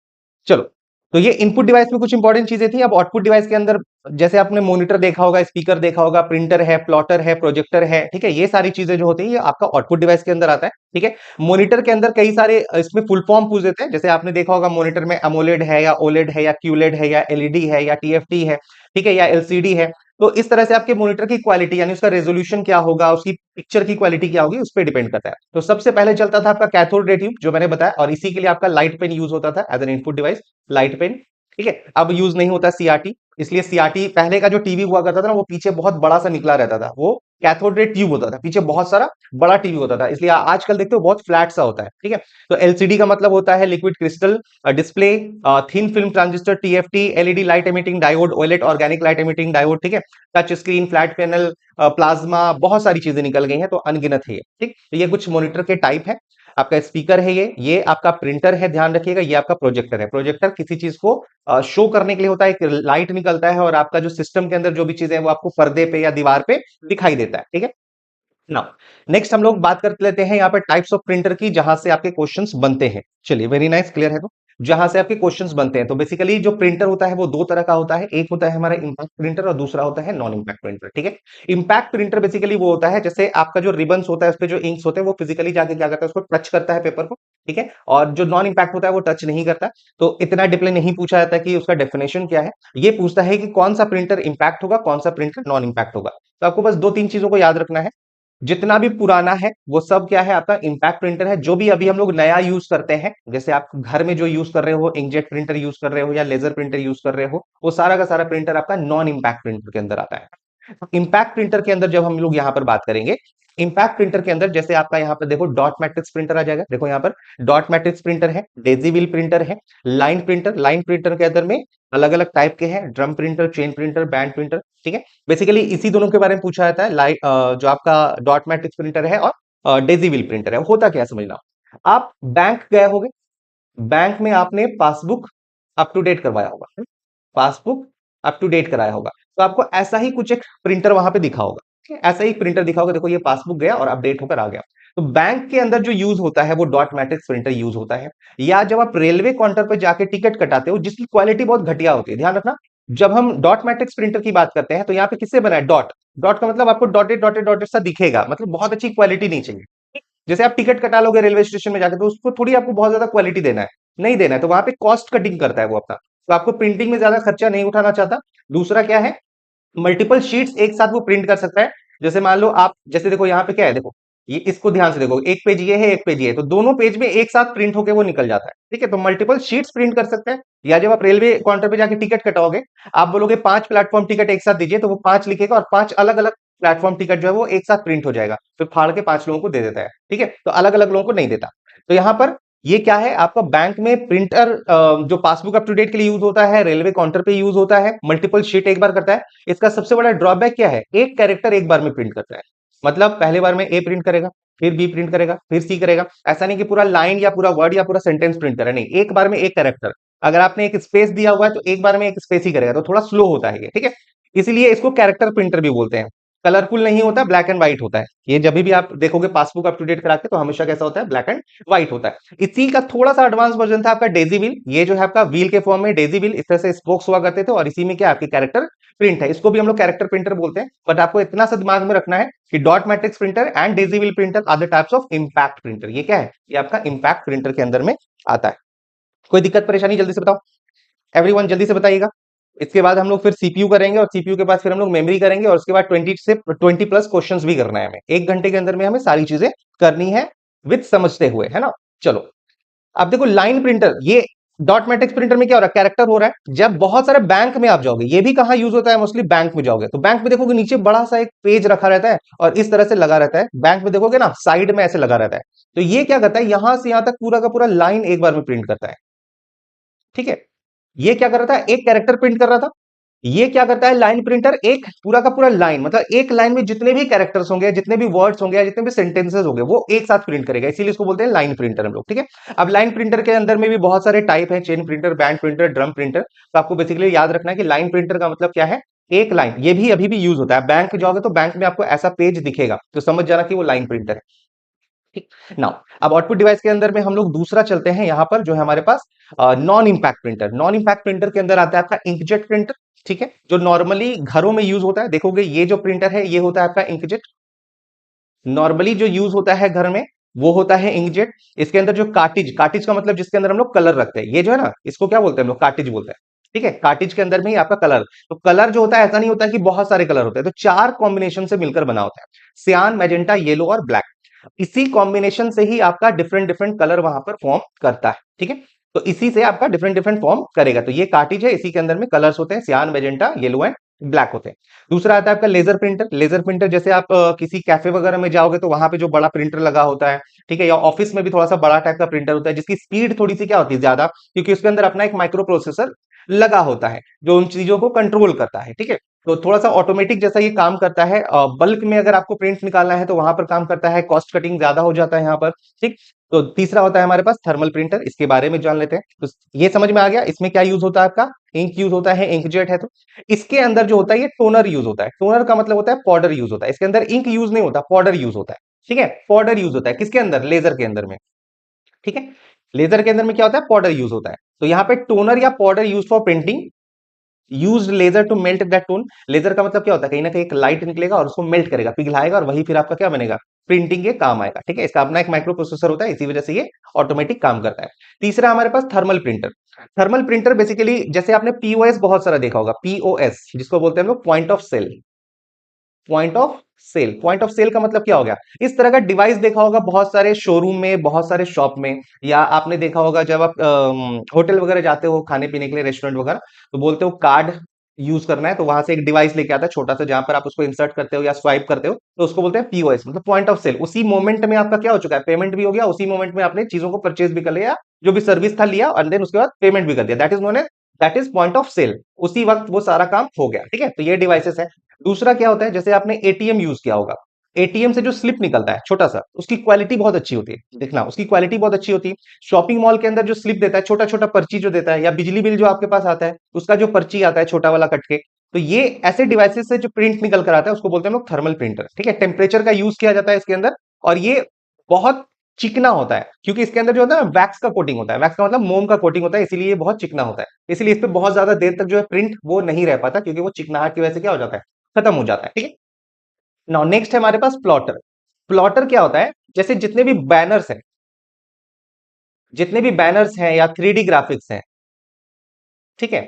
चलो, तो ये इनपुट डिवाइस में कुछ इंपॉर्टेंट चीजें थी। अब आउटपुट डिवाइस के अंदर जैसे आपने मॉनिटर देखा होगा, स्पीकर देखा होगा, प्रिंटर है, प्लॉटर है, प्रोजेक्टर है, ठीक है? ये सारी चीजें जो होती है ये आपका आउटपुट डिवाइस के अंदर आता है, ठीक है? मॉनिटर के अंदर कई सारे इसमें फुल फॉर्म पूछ देते हैं। जैसे आपने देखा होगा मॉनिटर में अमोलेड है या ओलेड है या क्यूलेड है या एलईडी है या टीएफटी है, ठीक है, या एलसीडी है। तो इस तरह से आपके मॉनिटर की क्वालिटी यानी उसका रेजोल्यूशन क्या होगा, उसकी पिक्चर की क्वालिटी क्या होगी, उस पर डिपेंड करता है। तो सबसे पहले चलता था आपका कैथोड रे ट्यूब, जो मैंने बताया, और इसी के लिए आपका लाइट पेन यूज होता था as an input device, light pen, ठीक है? अब यूज नहीं होता सीआरटी, इसलिए सीआरटी पहले का जो टीवी हुआ करता था ना, वो पीछे बहुत बड़ा सा निकला रहता था, वो कैथोड रे ट्यूब होता था, पीछे बहुत सारा बड़ा टीवी होता था। इसलिए आजकल देखते हो बहुत फ्लैट सा होता है, ठीक है? तो एलसीडी का मतलब होता है liquid crystal display, thin film transistor, TFT, LED light emitting diode, OLED organic light emitting diode, ठीक है? Touch screen, flat panel, plasma, बहुत सारी चीजें निकल गई हैं, तो अनगिनत है ये, ठीक? तो ये कुछ मॉनिटर के टाइप है। आपका स्पीकर है, ये आपका प्रिंटर है, ध्यान रखिएगा, ये आपका प्रोजेक्टर है। प्रोजेक्टर किसी चीज को शो करने के लिए होता है, एक लाइट निकलता है और आपका जो सिस्टम के अंदर जो भी चीजें हैं वो आपको पर्दे पे या दीवार पे दिखाई देता है, ठीक है ना? नेक्स्ट हम लोग बात कर लेते हैं यहाँ पे टाइप्स ऑफ प्रिंटर की, जहां से आपके क्वेश्चंस बनते हैं। चलिए, वेरी नाइस, क्लियर है? तो जहां से आपके क्वेश्चंस बनते हैं, तो बेसिकली जो प्रिंटर होता है वो दो तरह का होता है। एक होता है हमारा इंपैक्ट प्रिंटर और दूसरा होता है नॉन इंपैक्ट प्रिंटर, ठीक है? इंपैक्ट प्रिंटर बेसिकली वो होता है जैसे आपका जो रिबन्स होता है, उस पे जो इंक्स होते हैं वो फिजिकली जाके क्या करता है, उसको टच करता है पेपर को, ठीक है? और जो नॉन इंपैक्ट होता है वो टच नहीं करता। तो इतना डिप्ले नहीं पूछा जाता कि उसका डेफिनेशन क्या है, ये पूछता है कि कौन सा प्रिंटर इंपैक्ट होगा, कौन सा प्रिंटर नॉन इंपैक्ट होगा। तो आपको बस दो तीन चीजों को याद रखना है। जितना भी पुराना है वो सब क्या है, आपका इंपैक्ट प्रिंटर है। जो भी अभी हम लोग नया यूज करते हैं, जैसे आप घर में जो यूज कर रहे हो, इंकजेट प्रिंटर यूज कर रहे हो या लेजर प्रिंटर यूज कर रहे हो, वो सारा का सारा प्रिंटर आपका नॉन इंपैक्ट प्रिंटर के अंदर आता है। इंपैक्ट प्रिंटर के अंदर जब हम लोग यहां पर बात करेंगे, इंपैक्ट प्रिंटर के अंदर जैसे आपका यहां पर देखो डॉट मैट्रिक्स प्रिंटर आ जाएगा। देखो यहां पर डॉट मैट्रिक्स प्रिंटर है, डेजी व्हील प्रिंटर है, लाइन प्रिंटर, लाइन प्रिंटर के अंदर में अलग अलग टाइप के हैं, drum printer, chain printer, band printer, ठीक है? बेसिकली इसी दोनों के बारे में पूछा जाता है। जो आपका डॉट मैट्रिक्स प्रिंटर है और डेजी व्हील प्रिंटर है, होता क्या है समझना। आप बैंक गए होगे, बैंक में आपने पासबुक अप टू डेट करवाया होगा, पासबुक अप टू डेट कराया होगा, तो आपको ऐसा ही कुछ एक प्रिंटर वहां पे दिखा होगा, ठीक है? ऐसा ही प्रिंटर दिखा होगा, देखो ये पासबुक गया और अपडेट होकर आ गया। तो बैंक के अंदर जो यूज होता है वो डॉट मैट्रिक्स प्रिंटर यूज होता है। या जब आप रेलवे काउंटर पर जाके टिकट कटाते हो, जिसकी क्वालिटी बहुत घटिया होती है, ध्यान रखना। जब हम डॉट मैट्रिक्स प्रिंटर की बात करते हैं तो यहाँ पे किससे बना है, डॉट। डॉट का मतलब आपको डॉटेड डॉटेड डॉटेड सा दिखेगा, मतलब बहुत अच्छी क्वालिटी नहीं चाहिए। जैसे आप टिकट कटा लोगे रेलवे स्टेशन में जाके, तो उसको थोड़ी आपको बहुत ज्यादा क्वालिटी देना है, नहीं देना है, तो वहां पे कॉस्ट कटिंग करता है वो अपना। तो आपको प्रिंटिंग में ज्यादा खर्चा नहीं उठाना चाहता। दूसरा क्या है, मल्टीपल शीट्स एक साथ वो प्रिंट कर सकता है। जैसे मान लो आप, जैसे देखो यहाँ पे क्या है, देखो ये, इसको ध्यान से देखो, एक पेज ये है, एक पेज ये है, तो दोनों पेज में एक साथ प्रिंट होके वो निकल जाता है, ठीक है? तो मल्टीपल शीट्स प्रिंट कर सकते हैं। या जब आप रेलवे काउंटर पे जाके टिकट कटाओगे, आप बोलोगे 5 प्लेटफॉर्म टिकट एक साथ दीजिए, तो वो 5 लिखेगा और 5 अलग अलग प्लेटफॉर्म टिकट जो है वो एक साथ प्रिंट हो जाएगा, फिर फाड़ के 5 लोगों को दे देता है, ठीक है? तो अलग अलग लोगों को नहीं देता। तो यहां पर ये क्या है, आपका बैंक में प्रिंटर जो पासबुक अप टू डेट के लिए यूज होता है, रेलवे काउंटर पे यूज होता है, मल्टीपल शीट एक बार करता है। इसका सबसे बड़ा ड्रॉबैक क्या है, एक कैरेक्टर एक बार में प्रिंट करता है। मतलब पहले बार में ए प्रिंट करेगा, फिर बी प्रिंट करेगा, फिर सी करेगा। ऐसा नहीं कि पूरा लाइन या पूरा वर्ड या पूरा सेंटेंस प्रिंट करे, नहीं, एक बार में एक कैरेक्टर। अगर आपने एक स्पेस दिया हुआ है तो एक बार में एक स्पेस ही करेगा, तो थोड़ा स्लो होता है ये, ठीक है? इसीलिए इसको कैरेक्टर प्रिंटर भी बोलते हैं। कलरफुल नहीं होता, ब्लैक एंड व्हाइट होता है। ये जब भी आप देखोगे पासबुक अप टू डेट करा के, तो हमेशा कैसा होता है, ब्लैक एंड व्हाइट होता है। इसी का थोड़ा सा एडवांस वर्जन था आपका डेजी व्हील। ये जो है आपका व्हील के फॉर्म में डेजी व्हील, इस तरह से स्पोक्स हुआ करते थे और इसी में क्या आपकी कैरेक्टर प्रिंट है। इसको भी हम लोग कैरेक्टर प्रिंटर बोलते हैं। बट आपको इतना सा दिमाग में रखना है कि dot matrix printer and daisy wheel printer are the types of impact printer. ये क्या है, ये आपका इंपैक्ट प्रिंटर के अंदर में आता है। कोई दिक्कत परेशानी जल्दी से बताओ, एवरीवन जल्दी से बताइएगा। इसके बाद हम लोग फिर सीपीयू करेंगे और सीपीयू के बाद फिर हम लोग मेमोरी करेंगे और उसके बाद 20 प्लस क्वेश्चंस भी करना है हमें। एक घंटे के अंदर में हमें सारी चीजें करनी है विद समझते हुए, है ना? चलो, अब देखो लाइन प्रिंटर, ये डॉट मैट्रिक्स प्रिंटर में क्या हो रहा है, कैरेक्टर हो रहा है। जब बहुत सारे बैंक में आप जाओगे, ये भी कहां यूज होता है, मोस्टली बैंक में जाओगे, तो बैंक में देखोगे नीचे बड़ा सा एक पेज रखा रहता है और इस तरह से लगा रहता है। बैंक में देखोगे ना, साइड में ऐसे लगा रहता है। तो ये क्या करता है, यहां से यहां तक पूरा का पूरा लाइन एक बार में प्रिंट करता है, ठीक है? ये क्या कर रहा था, एक कैरेक्टर प्रिंट कर रहा था, ये क्या करता है लाइन प्रिंटर, एक पूरा का पूरा लाइन, मतलब एक लाइन में जितने भी कैरेक्टर्स होंगे, जितने भी वर्ड्स होंगे, जितने भी सेंटेंसेस होंगे, वो एक साथ प्रिंट करेगा, इसीलिए इसको बोलते हैं लाइन प्रिंटर हम लोग, ठीक है। अब लाइन प्रिंटर के अंदर में भी बहुत सारे टाइप है, chain printer, band printer, drum printer. तो आपको बेसिकली याद रखना है कि लाइन प्रिंटर का मतलब क्या है, एक लाइन। ये भी अभी भी यूज होता है, बैंक जाओगे तो बैंक में आपको ऐसा पेज दिखेगा, तो समझ जाना कि वो लाइन प्रिंटर है, ठीक। नाउ अब आउटपुट डिवाइस के अंदर में हम लोग दूसरा चलते हैं, यहां पर जो है हमारे पास non impact printer. Non impact printer के अंदर आता है आपका इंकजेट प्रिंटर, ठीक है, जो नॉर्मली घरों में यूज होता है। देखोगे ये जो प्रिंटर है ये होता है आपका इंकजेट। नॉर्मली जो यूज होता है घर में वो होता है इंकजेट। इसके अंदर जो कार्टिज, कार्टिज का मतलब जिसके अंदर हम लोग कलर रखते हैं, ये जो है ना, इसको क्या बोलते हैं हम लोग, कार्टिज बोलते हैं, ठीक है। कार्टिज के अंदर में ही आपका कलर, तो कलर जो होता है ऐसा नहीं होता कि बहुत सारे कलर होते हैं, तो चार कॉम्बिनेशन से मिलकर बना होता है, सियान, मैजेंटा, येलो और ब्लैक। इसी कॉम्बिनेशन से ही आपका डिफरेंट डिफरेंट कलर वहां पर फॉर्म करता है, ठीक है। तो इसी से आपका डिफरेंट डिफरेंट फॉर्म करेगा। तो ये कार्टिज है, इसी के अंदर में कलर्स होते हैं, सियान, मैजेंटा, येलो एंड ब्लैक होते हैं। दूसरा आता है आपका लेजर प्रिंटर। लेजर प्रिंटर जैसे आप किसी कैफे वगैरह में जाओगे तो वहां पे जो बड़ा प्रिंटर लगा होता है, ठीक है, या ऑफिस में भी थोड़ा सा बड़ा टाइप का प्रिंटर होता है, जिसकी स्पीड थोड़ी सी क्या होती है, ज्यादा, क्योंकि उसके अंदर अपना एक माइक्रो प्रोसेसर लगा होता है जो उन चीजों को कंट्रोल करता है, ठीक है। तो थोड़ा सा ऑटोमेटिक जैसा ये काम करता है। बल्क में अगर आपको प्रिंट निकालना है तो वहां पर काम करता है, कॉस्ट कटिंग ज्यादा हो जाता है यहाँ पर, ठीक। तो तीसरा होता है हमारे पास थर्मल प्रिंटर, इसके बारे में जान लेते हैं। तो ये समझ में आ गया, इसमें क्या यूज होता है आपका, इंक यूज होता है, इंकजेट है। तो इसके अंदर जो होता है ये टोनर यूज होता है। टोनर का मतलब होता है पाउडर यूज होता है, इसके अंदर इंक यूज नहीं होता, पाउडर यूज होता है, ठीक है। पाउडर यूज होता है किसके अंदर, लेजर के अंदर में, ठीक है। लेजर के अंदर में क्या होता है, पाउडर यूज होता है। तो यहाँ पे टोनर या powder use for printing, use laser to melt that tone. Laser का मतलब क्या होता है, कहीं ना कहीं एक लाइट निकलेगा और उसको मेल्ट करेगा, पिघलाएगा, और वही फिर आपका क्या बनेगा, प्रिंटिंग के काम आएगा, ठीक है। इसका अपना एक माइक्रो प्रोसेसर होता है, इसी वजह से ये ऑटोमेटिक काम करता है। तीसरा हमारे पास thermal printer. Thermal printer basically जैसे आपने पीओएस बहुत सारा देखा होगा, पीओएस जिसको बोलते हैं हम लोग point of sale. Point of sale, point of sale का मतलब क्या हो गया, इस तरह का डिवाइस देखा होगा बहुत सारे शोरूम में, बहुत सारे शॉप में, या आपने देखा होगा जब आप होटल वगैरह जाते हो खाने पीने के लिए, रेस्टोरेंट वगैरह, तो बोलते हो कार्ड यूज करना है, तो वहां से एक डिवाइस लेके आता है छोटा सा, जहां पर आप उसको इंसर्ट करते हो या स्वाइप करते हो, तो उसको बोलते हैं पीओएस, मतलब पॉइंट ऑफ सेल। उसी मोमेंट में आपका क्या हो चुका है, पेमेंट भी हो गया, उसी मोमेंट में आपने चीजों को परचेज भी कर लिया, जो भी सर्विस था लिया, और देन उसके बाद पेमेंट भी कर दिया, that is known as, that is point of sale. उसी वक्त वो सारा काम हो गया, ठीक है। तो ये डिवाइसेस है। दूसरा क्या होता है, जैसे आपने एटीएम यूज किया होगा, एटीएम से जो स्लिप निकलता है छोटा सा, उसकी क्वालिटी बहुत अच्छी होती है, देखना उसकी क्वालिटी बहुत अच्छी होती है। शॉपिंग मॉल के अंदर जो स्लिप देता है, छोटा छोटा पर्ची जो देता है, या बिजली बिल जो आपके पास आता है, उसका जो पर्ची आता है छोटा वाला कट के, तो ये ऐसे डिवाइसेस से जो प्रिंट निकल कर आता है उसको बोलते हैं हम लोग थर्मल प्रिंटर, ठीक है। टेम्परेचर का यूज किया जाता है इसके अंदर, और ये बहुत चिकना होता है, क्योंकि इसके अंदर जो होता है वैक्स का कोटिंग होता है, वैक्स का मतलब मोम का कोटिंग होता है, इसीलिए ये बहुत चिकना होता है। इसलिए इस पे बहुत ज्यादा देर तक जो है प्रिंट वो नहीं रह पाता, क्योंकि वो चिकनाहट की वजह से क्या हो जाता है, खत्म हो जाता है, ठीक है। नाउ नेक्स्ट है हमारे पास प्लॉटर। प्लॉटर क्या होता है, जैसे जितने भी बैनर्स हैं या थ्री डी ग्राफिक्स हैं, ठीक है,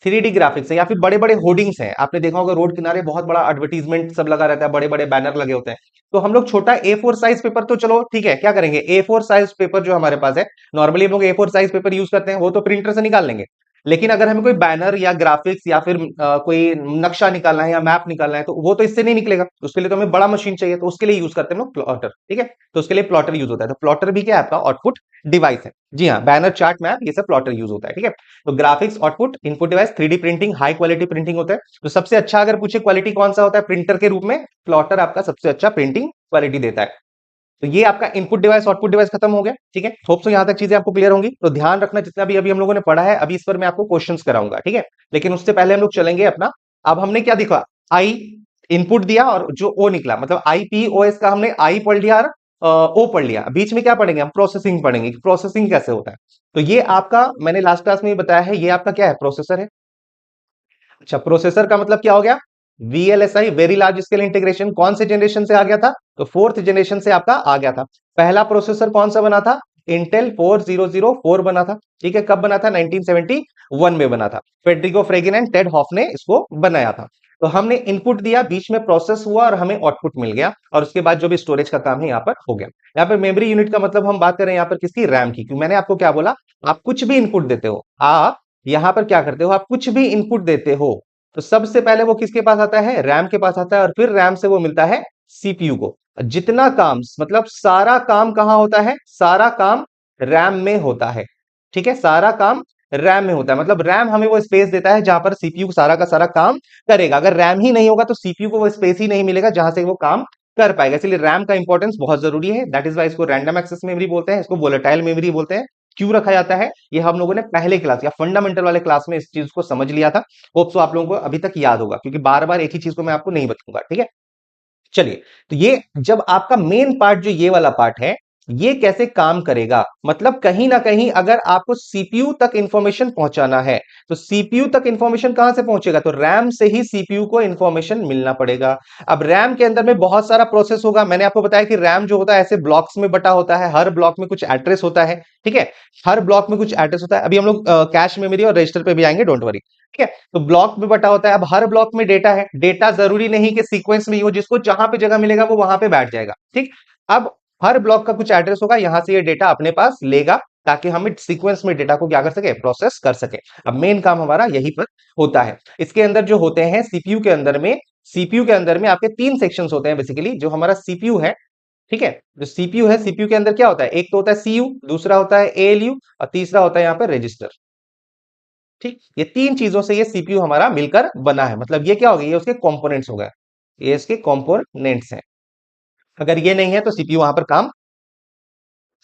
थ्री डी ग्राफिक्स है या फिर बड़े बड़े होर्डिंग्स हैं, आपने देखा होगा रोड किनारे बहुत बड़ा एडवर्टीजमेंट सब लगा रहता है, बड़े बड़े बैनर लगे होते हैं। तो हम लोग छोटा ए फोर साइज पेपर, तो चलो ठीक है, क्या करेंगे, ए फोर साइज पेपर जो हमारे पास है, नॉर्मली हम लोग ए फोर साइज पेपर यूज करते हैं, वो तो प्रिंटर से निकाल लेंगे। लेकिन अगर हमें कोई बैनर या ग्राफिक्स या फिर कोई नक्शा निकालना है या मैप निकालना है, तो वो तो इससे नहीं निकलेगा, उसके लिए तो हमें बड़ा मशीन चाहिए, तो उसके लिए यूज करते हैं हम लोग प्लॉटर, ठीक है। तो उसके लिए प्लॉटर यूज होता है। तो प्लॉटर भी क्या है, आपका आउटपुट डिवाइस है, जी हाँ, बैनर, चार्ट, मैप, ये सब प्लॉटर यूज होता है, ठीक है। तो graphics output input device, three D printing, high quality printing होता है। तो सबसे अच्छा अगर पूछे क्वालिटी कौन सा होता है प्रिंटर के रूप में, प्लॉटर आपका सबसे अच्छा प्रिंटिंग क्वालिटी देता है। तो ये आपका इनपुट डिवाइस आउटपुट डिवाइस खत्म हो गया, ठीक है। होप सो यहां तक चीजें आपको क्लियर होंगी। तो ध्यान रखना जितना भी अभी हम लोगों ने पढ़ा है, अभी इस पर मैं आपको क्वेश्चंस कराऊंगा, ठीक है। लेकिन उससे पहले हम लोग चलेंगे अपना, अब हमने क्या देखा, आई इनपुट दिया और जो ओ निकला, मतलब आईपीओएस का हमने आई पढ़ लिया और ओ पढ़ लिया। बीच में क्या पढ़ेंगे हम, प्रोसेसिंग पढ़ेंगे, प्रोसेसिंग कैसे होता है। तो ये आपका मैंने लास्ट क्लास में भी बताया है, ये आपका क्या है, प्रोसेसर है। अच्छा, प्रोसेसर का मतलब क्या हो गया, VLSI, very large scale integration, कौन से जनरेशन से आ गया था, तो फोर्थ जनरेशन से आपका आ गया था। पहला प्रोसेसर कौन सा बना था, इंटेल 4004 बना था, ठीक है। कब बना था, 1971 में बना था। फेडरिको फ्रेगिन एंड टेड हॉफ ने इसको बनाया था। तो हमने इनपुट दिया, बीच में प्रोसेस हुआ और हमें आउटपुट मिल गया, और उसके बाद जो भी स्टोरेज का काम है यहाँ पर हो गया। यहाँ पर मेमोरी यूनिट का मतलब हम बात करें यहाँ पर किसकी, रैम की, क्योंकि मैंने आपको क्या बोला, आप कुछ भी इनपुट देते हो, आप यहां पर क्या करते हो, आप कुछ भी इनपुट देते हो, तो सबसे पहले वो किसके पास आता है, रैम के पास आता है, और फिर रैम से वो मिलता है सीपीयू को। जितना काम, मतलब सारा काम कहां होता है, सारा काम रैम में होता है, ठीक है, सारा काम रैम में होता है। मतलब रैम हमें वो स्पेस देता है जहां पर सीपीयू सारा का सारा काम करेगा। अगर रैम ही नहीं होगा तो सीपीयू को वो स्पेस ही नहीं मिलेगा जहां से वो काम कर पाएगा। इसलिए रैम का इंपॉर्टेंस बहुत जरूरी है। दैट इज वाई इसको रैंडम एक्सेस मेमोरी बोलते हैं, इसको वोलेटाइल मेमोरी बोलते हैं। क्यों रखा जाता है, ये हम लोगों ने पहले क्लास या फंडामेंटल वाले क्लास में इस चीज को समझ लिया था। होप सो आप लोगों को अभी तक याद होगा, क्योंकि बार बार एक ही चीज को मैं आपको नहीं बताऊंगा, ठीक है। चलिए, तो ये जब आपका मेन पार्ट जो ये वाला पार्ट है, ये कैसे काम करेगा, मतलब कहीं ना कहीं अगर आपको सीपीयू तक इंफॉर्मेशन पहुंचाना है तो सीपीयू तक इंफॉर्मेशन कहां से पहुंचेगा, तो रैम से ही सीपीयू को इंफॉर्मेशन मिलना पड़ेगा। अब रैम के अंदर में बहुत सारा प्रोसेस होगा। मैंने आपको बताया कि रैम जो होता है ऐसे ब्लॉक्स में बटा होता है, हर ब्लॉक में कुछ एड्रेस होता है, ठीक है। हर ब्लॉक में कुछ एड्रेस होता है। अभी हम लोग कैश मेमोरी और रजिस्टर पे भी आएंगे, डोंट वरी, ठीक है। तो ब्लॉक में बटा होता है। अब हर ब्लॉक में डेटा है, डेटा जरूरी नहीं कि सीक्वेंस में ही हो, जिसको जहां पे जगह मिलेगा वो वहां पे बैठ जाएगा, ठीक। अब हर ब्लॉक का कुछ एड्रेस होगा, यहां से ये डेटा अपने पास लेगा ताकि हम सीक्वेंस में डेटा को क्या कर सके, प्रोसेस कर सके। अब मेन काम हमारा यही पर होता है। इसके अंदर जो होते हैं सीपीयू के अंदर में, सीपीयू के अंदर में आपके तीन सेक्शंस होते हैं बेसिकली। जो हमारा सीपीयू है, ठीक है, जो सीपीयू है, सीपीयू के अंदर क्या होता है, एक तो होता है सीयू, दूसरा होता है एएलयू और तीसरा होता है यहाँ पे रजिस्टर, ठीक। ये तीन चीजों से ये सीपीयू हमारा मिलकर बना है। मतलब ये क्या हो गया, ये उसके कंपोनेंट्स हो गए, ये इसके कंपोनेंट्स हैं। अगर ये नहीं है तो सीपीयू वहां पर काम।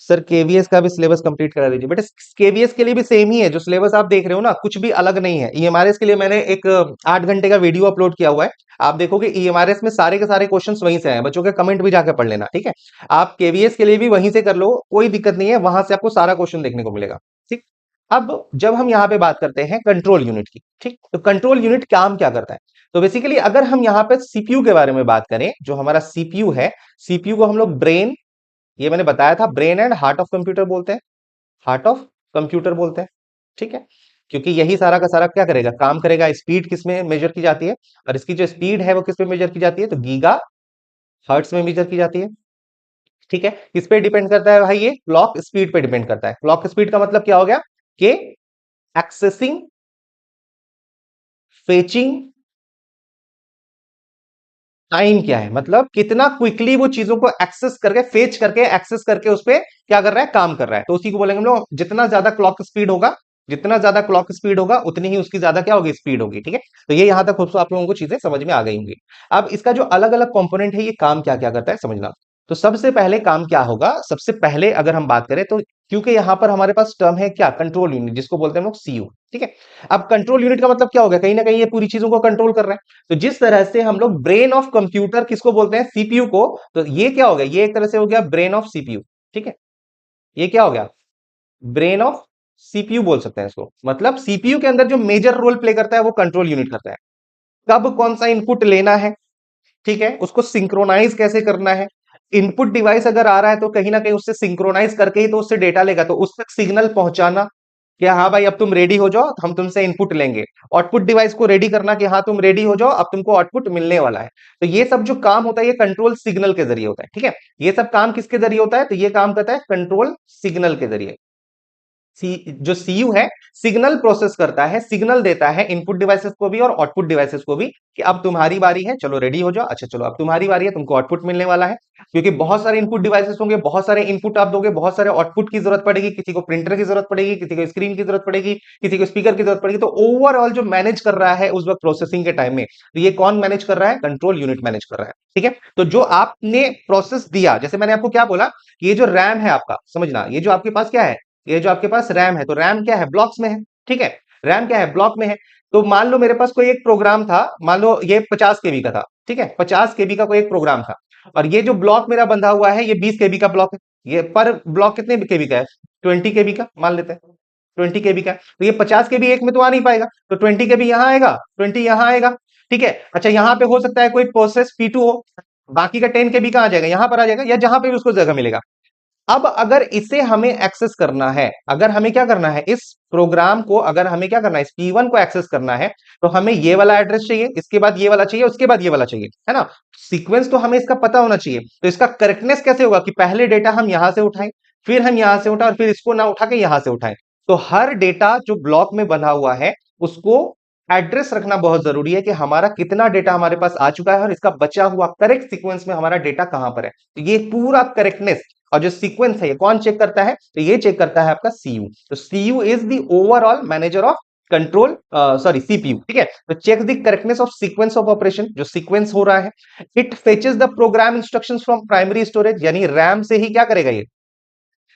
सर केवीएस का भी सिलेबस कंप्लीट करा दीजिए बेटा। केवीएस के लिए भी सेम ही है, जो सिलेबस आप देख रहे हो ना, कुछ भी अलग नहीं है। ईएमआरएस के लिए मैंने एक 8 घंटे का वीडियो अपलोड किया हुआ है। आप देखोगे ईएमआरएस में सारे के सारे क्वेश्चंस वहीं से आए हैं। बच्चों के कमेंट भी जाकर पढ़ लेना, ठीक है। आप केवीएस के लिए भी वहीं से कर लो, कोई दिक्कत नहीं है, वहां से आपको सारा क्वेश्चन देखने को मिलेगा, ठीक। अब जब हम यहाँ पे बात करते हैं कंट्रोल यूनिट की, ठीक, तो कंट्रोल यूनिट काम क्या करता है, तो बेसिकली अगर हम यहाँ पे सीपीयू के बारे में बात करें, जो हमारा सीपीयू है, सीपीयू को हम लोग ब्रेन, ये मैंने बताया था, brain and heart of computer बोलते हैं, हार्ट ऑफ कंप्यूटर बोलते हैं, ठीक है। क्योंकि यही सारा का सारा क्या करेगा, काम करेगा। स्पीड किस में मेजर की जाती है, और इसकी जो स्पीड है वो किस में मेजर की जाती है, तो गीगा हर्ट्स में मेजर की जाती है, ठीक है। किस पे डिपेंड करता है भाई, ये क्लॉक स्पीड पे डिपेंड करता है। क्लॉक स्पीड का मतलब क्या हो गया कि एक्सेसिंग, फेचिंग टाइम क्या है, मतलब कितना क्विकली वो चीजों को एक्सेस करके, फेच करके, एक्सेस करके उस पे क्या कर रहा है, काम कर रहा है। तो उसी को बोलेंगे हम लोग, जितना ज्यादा क्लॉक स्पीड होगा, जितना ज्यादा क्लॉक स्पीड होगा उतनी ही उसकी ज्यादा क्या होगी, स्पीड होगी, ठीक है। तो ये यहां तक आप लोगों को चीजें समझ में आ गई होंगी। अब इसका जो अलग अलग कंपोनेंट है, ये काम क्या क्या करता है समझना। तो सबसे पहले काम क्या होगा, सबसे पहले अगर हम बात करें तो, क्योंकि यहां पर हमारे पास टर्म है क्या, कंट्रोल यूनिट, जिसको बोलते हैं हम लोग सीयू, ठीक है। अब कंट्रोल यूनिट का मतलब क्या होगा, कहीं ना कहीं ये पूरी चीजों को कंट्रोल कर रहा है। तो जिस तरह से हम लोग ब्रेन ऑफ कंप्यूटर किसको बोलते हैं, सीपीयू को, तो ये क्या हो गया, ये एक तरह से हो गया ब्रेन ऑफ सीपीयू, ठीक है। ये क्या हो गया, ब्रेन ऑफ सीपीयू बोल सकते हैं इसको। मतलब सीपीयू के अंदर जो मेजर रोल प्ले करता है वो कंट्रोल यूनिट करता है। कब कौन सा इनपुट लेना है, ठीक है, उसको सिंक्रोनाइज कैसे करना है। इनपुट डिवाइस अगर आ रहा है तो कहीं ना कहीं उससे सिंक्रोनाइज करके ही तो उससे डेटा लेगा, तो उस तक सिग्नल पहुंचाना कि हाँ भाई अब तुम रेडी हो जाओ, हम तुमसे इनपुट लेंगे। आउटपुट डिवाइस को रेडी करना कि हाँ तुम रेडी हो जाओ, अब तुमको आउटपुट मिलने वाला है। तो ये सब जो काम होता है ये कंट्रोल सिग्नल के जरिए होता है, ठीक है। ये सब काम किसके जरिए होता है, तो ये काम करता है कंट्रोल सिग्नल के जरिए। जो सीयू है, सिग्नल प्रोसेस करता है, सिग्नल देता है इनपुट डिवाइसेस को भी और आउटपुट डिवाइसेस को भी कि अब तुम्हारी बारी है, चलो रेडी हो जाओ, अच्छा चलो अब तुम्हारी बारी है, तुमको आउटपुट मिलने वाला है। क्योंकि बहुत सारे इनपुट डिवाइसेस होंगे, बहुत सारे इनपुट आप दोगे, बहुत सारे आउटपुट की जरूरत पड़ेगी, किसी को प्रिंटर की जरूरत पड़ेगी, किसी को स्क्रीन की जरूरत पड़ेगी, किसी को स्पीकर की जरूरत पड़ेगी। तो ओवरऑल जो मैनेज कर रहा है उस वक्त प्रोसेसिंग के टाइम में, तो ये कौन मैनेज कर रहा है, कंट्रोल यूनिट मैनेज कर रहा है, ठीक है। तो जो आपने प्रोसेस दिया, जैसे मैंने आपको क्या बोला, ये जो रैम है आपका, समझना, ये जो आपके पास क्या है, ये जो आपके पास रैम है, तो रैम क्या है, ब्लॉक्स में है, ठीक है। रैम क्या है, ब्लॉक में है। तो मान लो मेरे पास कोई एक प्रोग्राम था, मान लो ये 50 KB का था, ठीक है, 50 KB का कोई एक प्रोग्राम था, और ये जो ब्लॉक मेरा बंधा हुआ है ये 20 KB का ब्लॉक है। ये पर ब्लॉक कितने केबी का है, 20 KB का मान लेते हैं, 20 KB का। तो ये 50 KB एक में तो आ नहीं पाएगा, तो 20 KB यहां आएगा, 20 यहां आएगा, ठीक है। अच्छा यहां पे हो सकता है कोई प्रोसेस P2 हो, बाकी का 10 KB कहां आ जाएगा, यहां पर आ जाएगा, या जहां पे भी उसको जगह मिलेगा। अब अगर इसे हमें एक्सेस करना है, अगर हमें क्या करना है, इस प्रोग्राम को अगर हमें क्या करना है, इस P1 को एक्सेस करना है, तो हमें ये वाला एड्रेस चाहिए, इसके बाद ये वाला चाहिए, उसके बाद ये वाला चाहिए, है ना। सीक्वेंस तो हमें इसका पता होना चाहिए। तो इसका करेक्टनेस कैसे होगा कि पहले डेटा हम यहां से उठाएं, फिर हम यहां से उठाएं, और फिर इसको ना उठा के यहां से उठाएं। तो हर डेटा जो ब्लॉक में बंधा हुआ है उसको एड्रेस रखना बहुत जरूरी है कि हमारा कितना डेटा हमारे पास आ चुका है और इसका बचा हुआ करेक्ट सीक्वेंस में हमारा डेटा कहां पर है। तो ये पूरा करेक्टनेस, और जो सीक्वेंस है ये कौन चेक करता है, तो ये चेक करता है आपका सीयू। तो CU is the overall manager of control, sorry CPU, ठीक है। तो check the correctness of sequence of operation, जो सीक्वेंस हो रहा है। It fetches the program instructions from primary storage, यानी रैम से ही क्या करेगा, ये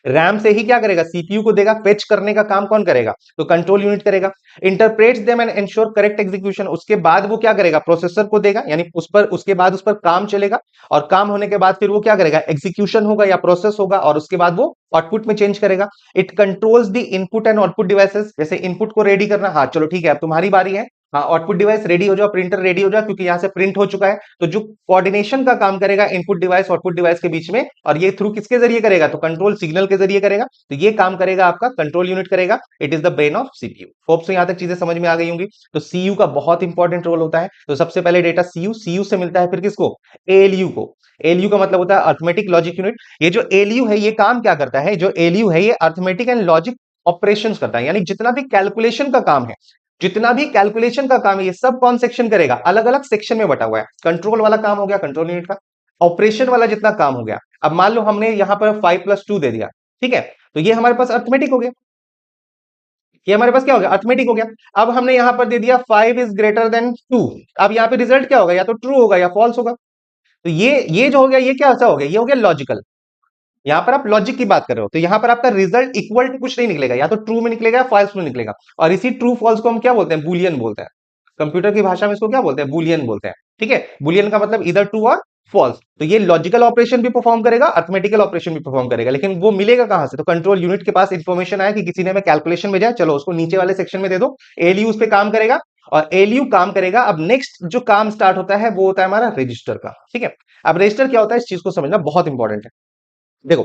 रैम से ही क्या करेगा, सीपीयू को देगा। फेच करने का काम कौन करेगा, तो कंट्रोल यूनिट करेगा। Interprets them and ensure correct execution, उसके बाद वो क्या करेगा, प्रोसेसर को देगा, यानी उस पर उसके बाद उस पर काम चलेगा, और काम होने के बाद फिर वो क्या करेगा, एग्जीक्यूशन होगा या प्रोसेस होगा, और उसके बाद वो आउटपुट में चेंज करेगा। It controls the input and output devices, जैसे इनपुट को रेडी करना, हाँ चलो ठीक है अब तुम्हारी बारी है, हाँ आउटपुट डिवाइस रेडी हो जाओ, प्रिंटर रेडी हो जाओ, क्योंकि यहां से प्रिंट हो चुका है। तो जो कोऑर्डिनेशन का काम करेगा इनपुट डिवाइस आउटपुट डिवाइस के बीच में, और ये थ्रू किसके जरिए करेगा, तो कंट्रोल सिग्नल के जरिए करेगा। तो ये काम करेगा आपका कंट्रोल यूनिट करेगा। It is the brain of CPU. Hope so यहां तक चीजें समझ में आ गई होंगी। तो सीयू का बहुत इंपॉर्टेंट रोल होता है। तो सबसे पहले डेटा सीयू, सीयू से मिलता है फिर किसको, एएलयू को। एएलयू का मतलब होता है अर्थमेटिक लॉजिक यूनिट। ये जो एएलयू है ये काम क्या करता है, जो एएलयू है ये अर्थमेटिक एंड लॉजिक ऑपरेशंस करता है, यानी जितना भी कैलकुलेशन का काम है, जितना भी कैलकुलेशन का काम है ये सब कौन सेक्शन करेगा, अलग अलग सेक्शन में बटा हुआ है। कंट्रोल वाला काम हो गया कंट्रोल यूनिट का, ऑपरेशन वाला जितना काम हो गया। अब मान लो हमने यहां पर 5+2 दे दिया, ठीक है, तो ये हमारे पास अर्थमेटिक हो गया, ये हमारे पास क्या हो गया, अर्थमेटिक हो गया। अब हमने यहां पर दे दिया 5 > 2, अब यहां पे रिजल्ट क्या होगा, या तो ट्रू होगा या फॉल्स होगा। तो ये जो हो गया ये क्या ऐसा हो गया, ये हो गया लॉजिकल। यहां पर आप लॉजिक की बात कर रहे हो, तो यहां पर आपका रिजल्ट इक्वल टू कुछ नहीं निकलेगा, या तो ट्रू में निकलेगा या फॉल्स में निकलेगा। और इसी ट्रू फॉल्स को हम क्या बोलते हैं, बुलियन बोलते हैं। कंप्यूटर की भाषा में इसको क्या बोलते हैं, बुलियन बोलते हैं, ठीक है। बुलियन का मतलब इधर ट्रू और फॉल्स। तो ये लॉजिकल ऑपरेशन भी परफॉर्म करेगा, अर्थमेटिकल ऑपरेशन भी परफॉर्म करेगा, लेकिन वो मिलेगा कहां से, तो कंट्रोल यूनिट के पास इंफॉर्मेशन आया कि किसी ने हमें कैलकुलेशन भेजा, चलो उसको नीचे वाले सेक्शन में दे दो। एलयू उस पर काम करेगा, और एलयू काम करेगा। अब नेक्स्ट जो काम स्टार्ट होता है वो होता है हमारा रजिस्टर का, ठीक है। अब रजिस्टर क्या होता है, इस चीज को समझना बहुत इंपॉर्टेंट है। देखो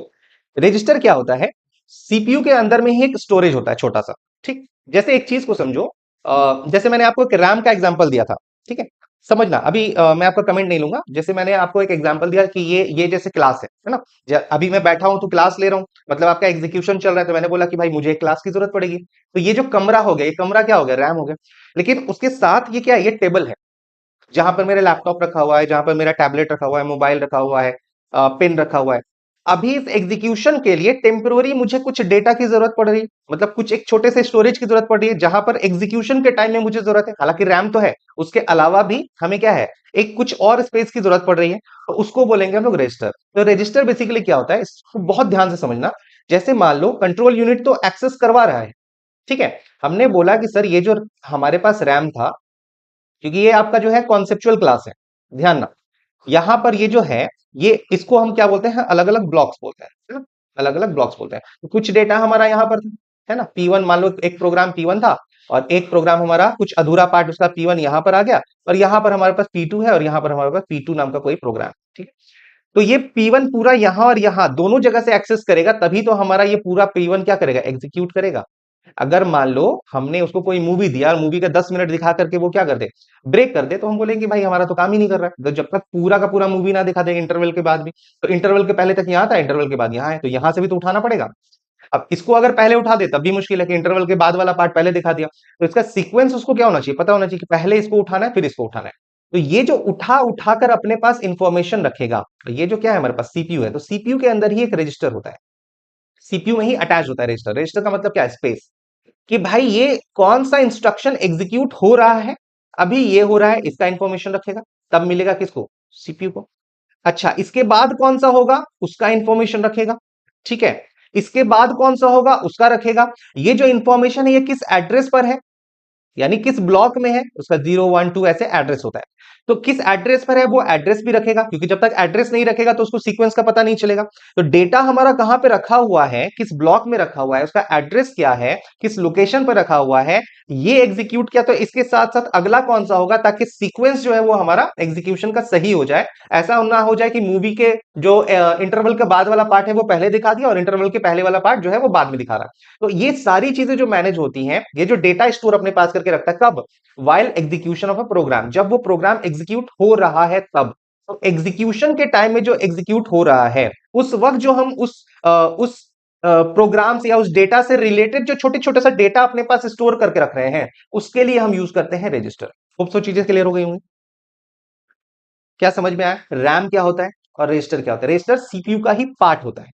रजिस्टर क्या होता है, सीपीयू के अंदर में ही एक स्टोरेज होता है छोटा सा, ठीक। जैसे एक चीज को समझो, जैसे मैंने आपको एक रैम का एग्जांपल दिया था, ठीक है। समझना अभी, मैं आपका कमेंट नहीं लूंगा। जैसे मैंने आपको एक एग्जांपल दिया कि ये जैसे क्लास है ना। अभी मैं बैठा हूं तो क्लास ले रहा हूं, मतलब आपका एग्जीक्यूशन चल रहा है, तो मैंने बोला कि भाई मुझे एक क्लास की जरूरत पड़ेगी। तो ये जो कमरा हो गया, ये कमरा क्या हो गया, रैम हो गया। लेकिन उसके साथ ये क्या है, ये टेबल है, जहां पर मेरा लैपटॉप रखा हुआ है, जहां पर मेरा टैबलेट रखा हुआ है, मोबाइल रखा हुआ है, पेन रखा हुआ है। अभी इस एग्जीक्यूशन के लिए टेम्पोररी मुझे कुछ डेटा की जरूरत पड़ रही है, मतलब कुछ एक छोटे से स्टोरेज की जरूरत पड़ रही है, जहां पर एग्जीक्यूशन के टाइम में मुझे जरूरत है। हालांकि रैम तो है, उसके अलावा भी हमें क्या है, एक कुछ और स्पेस की जरूरत पड़ रही है, तो उसको बोलेंगे हम लोग रजिस्टर। तो रजिस्टर बेसिकली क्या होता है, इसको बहुत ध्यान से समझना। जैसे मान लो कंट्रोल यूनिट तो एक्सेस करवा रहा है, ठीक है। हमने बोला कि सर ये जो हमारे पास रैम था, क्योंकि ये आपका जो है कॉन्सेप्चुअल क्लास है, ध्यान ना। यहां पर ये जो है, ये इसको हम क्या बोलते हैं, अलग अलग ब्लॉक्स बोलते हैं, है ना। अलग अलग ब्लॉक्स बोलते हैं। तो कुछ डेटा हमारा यहाँ पर था, है ना, P1 मान लो एक प्रोग्राम P1 था, और एक प्रोग्राम हमारा कुछ अधूरा पार्ट उसका P1 यहाँ पर आ गया, और यहाँ पर हमारे पास P2 है, और यहाँ पर हमारे पास P2 नाम का कोई प्रोग्राम, ठीक है। तो ये P1 पूरा यहाँ और यहाँ दोनों जगह से एक्सेस करेगा, तभी तो हमारा ये पूरा P1 क्या करेगा, एग्जीक्यूट करेगा। अगर मान लो हमने उसको कोई मूवी दिया और मूवी का 10 मिनट दिखा करके वो क्या कर दे, ब्रेक कर दे, तो हम बोलेंगे भाई हमारा तो काम ही नहीं कर रहा है। तो जब तक पूरा का पूरा मूवी ना दिखा दे इंटरवल के बाद भी, तो इंटरवल के पहले तक यहाँ था, इंटरवल के बाद यहाँ है, तो यहाँ से भी तो उठाना पड़ेगा। अब इसको अगर पहले उठा दे तब भी मुश्किल है, कि इंटरवल के बाद वाला पार्ट पहले दिखा दिया। तो इसका सीक्वेंस उसको क्या होना चाहिए, पता होना चाहिए कि पहले इसको उठाना है फिर इसको उठाना है। तो ये जो उठा उठाकर अपने पास इंफॉर्मेशन रखेगा, तो ये जो क्या है हमारे पास सीपीयू है, तो सीपीयू के अंदर ही एक रजिस्टर होता है, सीपीयू में ही अटैच होता है रजिस्टर। रजिस्टर का मतलब क्या है, स्पेस, कि भाई ये कौन सा इंस्ट्रक्शन एग्जीक्यूट हो रहा है, अभी ये हो रहा है, इसका इंफॉर्मेशन रखेगा। तब मिलेगा किसको, सीपीयू को। अच्छा इसके बाद कौन सा होगा, उसका इंफॉर्मेशन रखेगा, ठीक है। इसके बाद कौन सा होगा उसका रखेगा। ये जो इंफॉर्मेशन है ये किस एड्रेस पर है, यानी किस ब्लॉक में है, उसका 0 1 2 ऐसे एड्रेस होता है। तो किस एड्रेस पर है वो एड्रेस भी रखेगा, क्योंकि जब तक एड्रेस नहीं रखेगा तो उसको सीक्वेंस का पता नहीं चलेगा। तो डेटा हमारा कहां पे रखा हुआ है, किस ब्लॉक में रखा हुआ है, उसका एड्रेस क्या है, किस लोकेशन पर रखा हुआ है, ये एग्जीक्यूट किया। तो इसके साथ साथ अगला कौन सा होगा, ताकि सीक्वेंस जो है वो हमारा एग्जीक्यूशन का सही हो जाए। ऐसा ना हो जाए कि मूवी के जो इंटरवल के बाद वाला पार्ट है वो पहले दिखा दिया, और इंटरवल के पहले वाला पार्ट जो है वो बाद में दिखा रहा है। तो ये सारी चीजें जो मैनेज होती हैं, ये जो डेटा स्टोर अपने पास करके रखता है, कब, while execution of a program, जब वो प्रोग्राम एग्जीक्यूट हो रहा है तब। तो एग्जीक्यूशन के टाइम में जो एग्जीक्यूट हो रहा है, उस वक्त जो हम उस प्रोग्राम से या उस डेटा से रिलेटेड जो छोटे छोटे सा डेटा अपने पास स्टोर करके रख रहे हैं, उसके लिए हम यूज करते हैं रजिस्टर। खूब सो चीजें क्लियर हो गई होंगी। क्या समझ में आया, रैम क्या होता है और रजिस्टर क्या होता है। रजिस्टर सीपीयू का ही पार्ट होता है,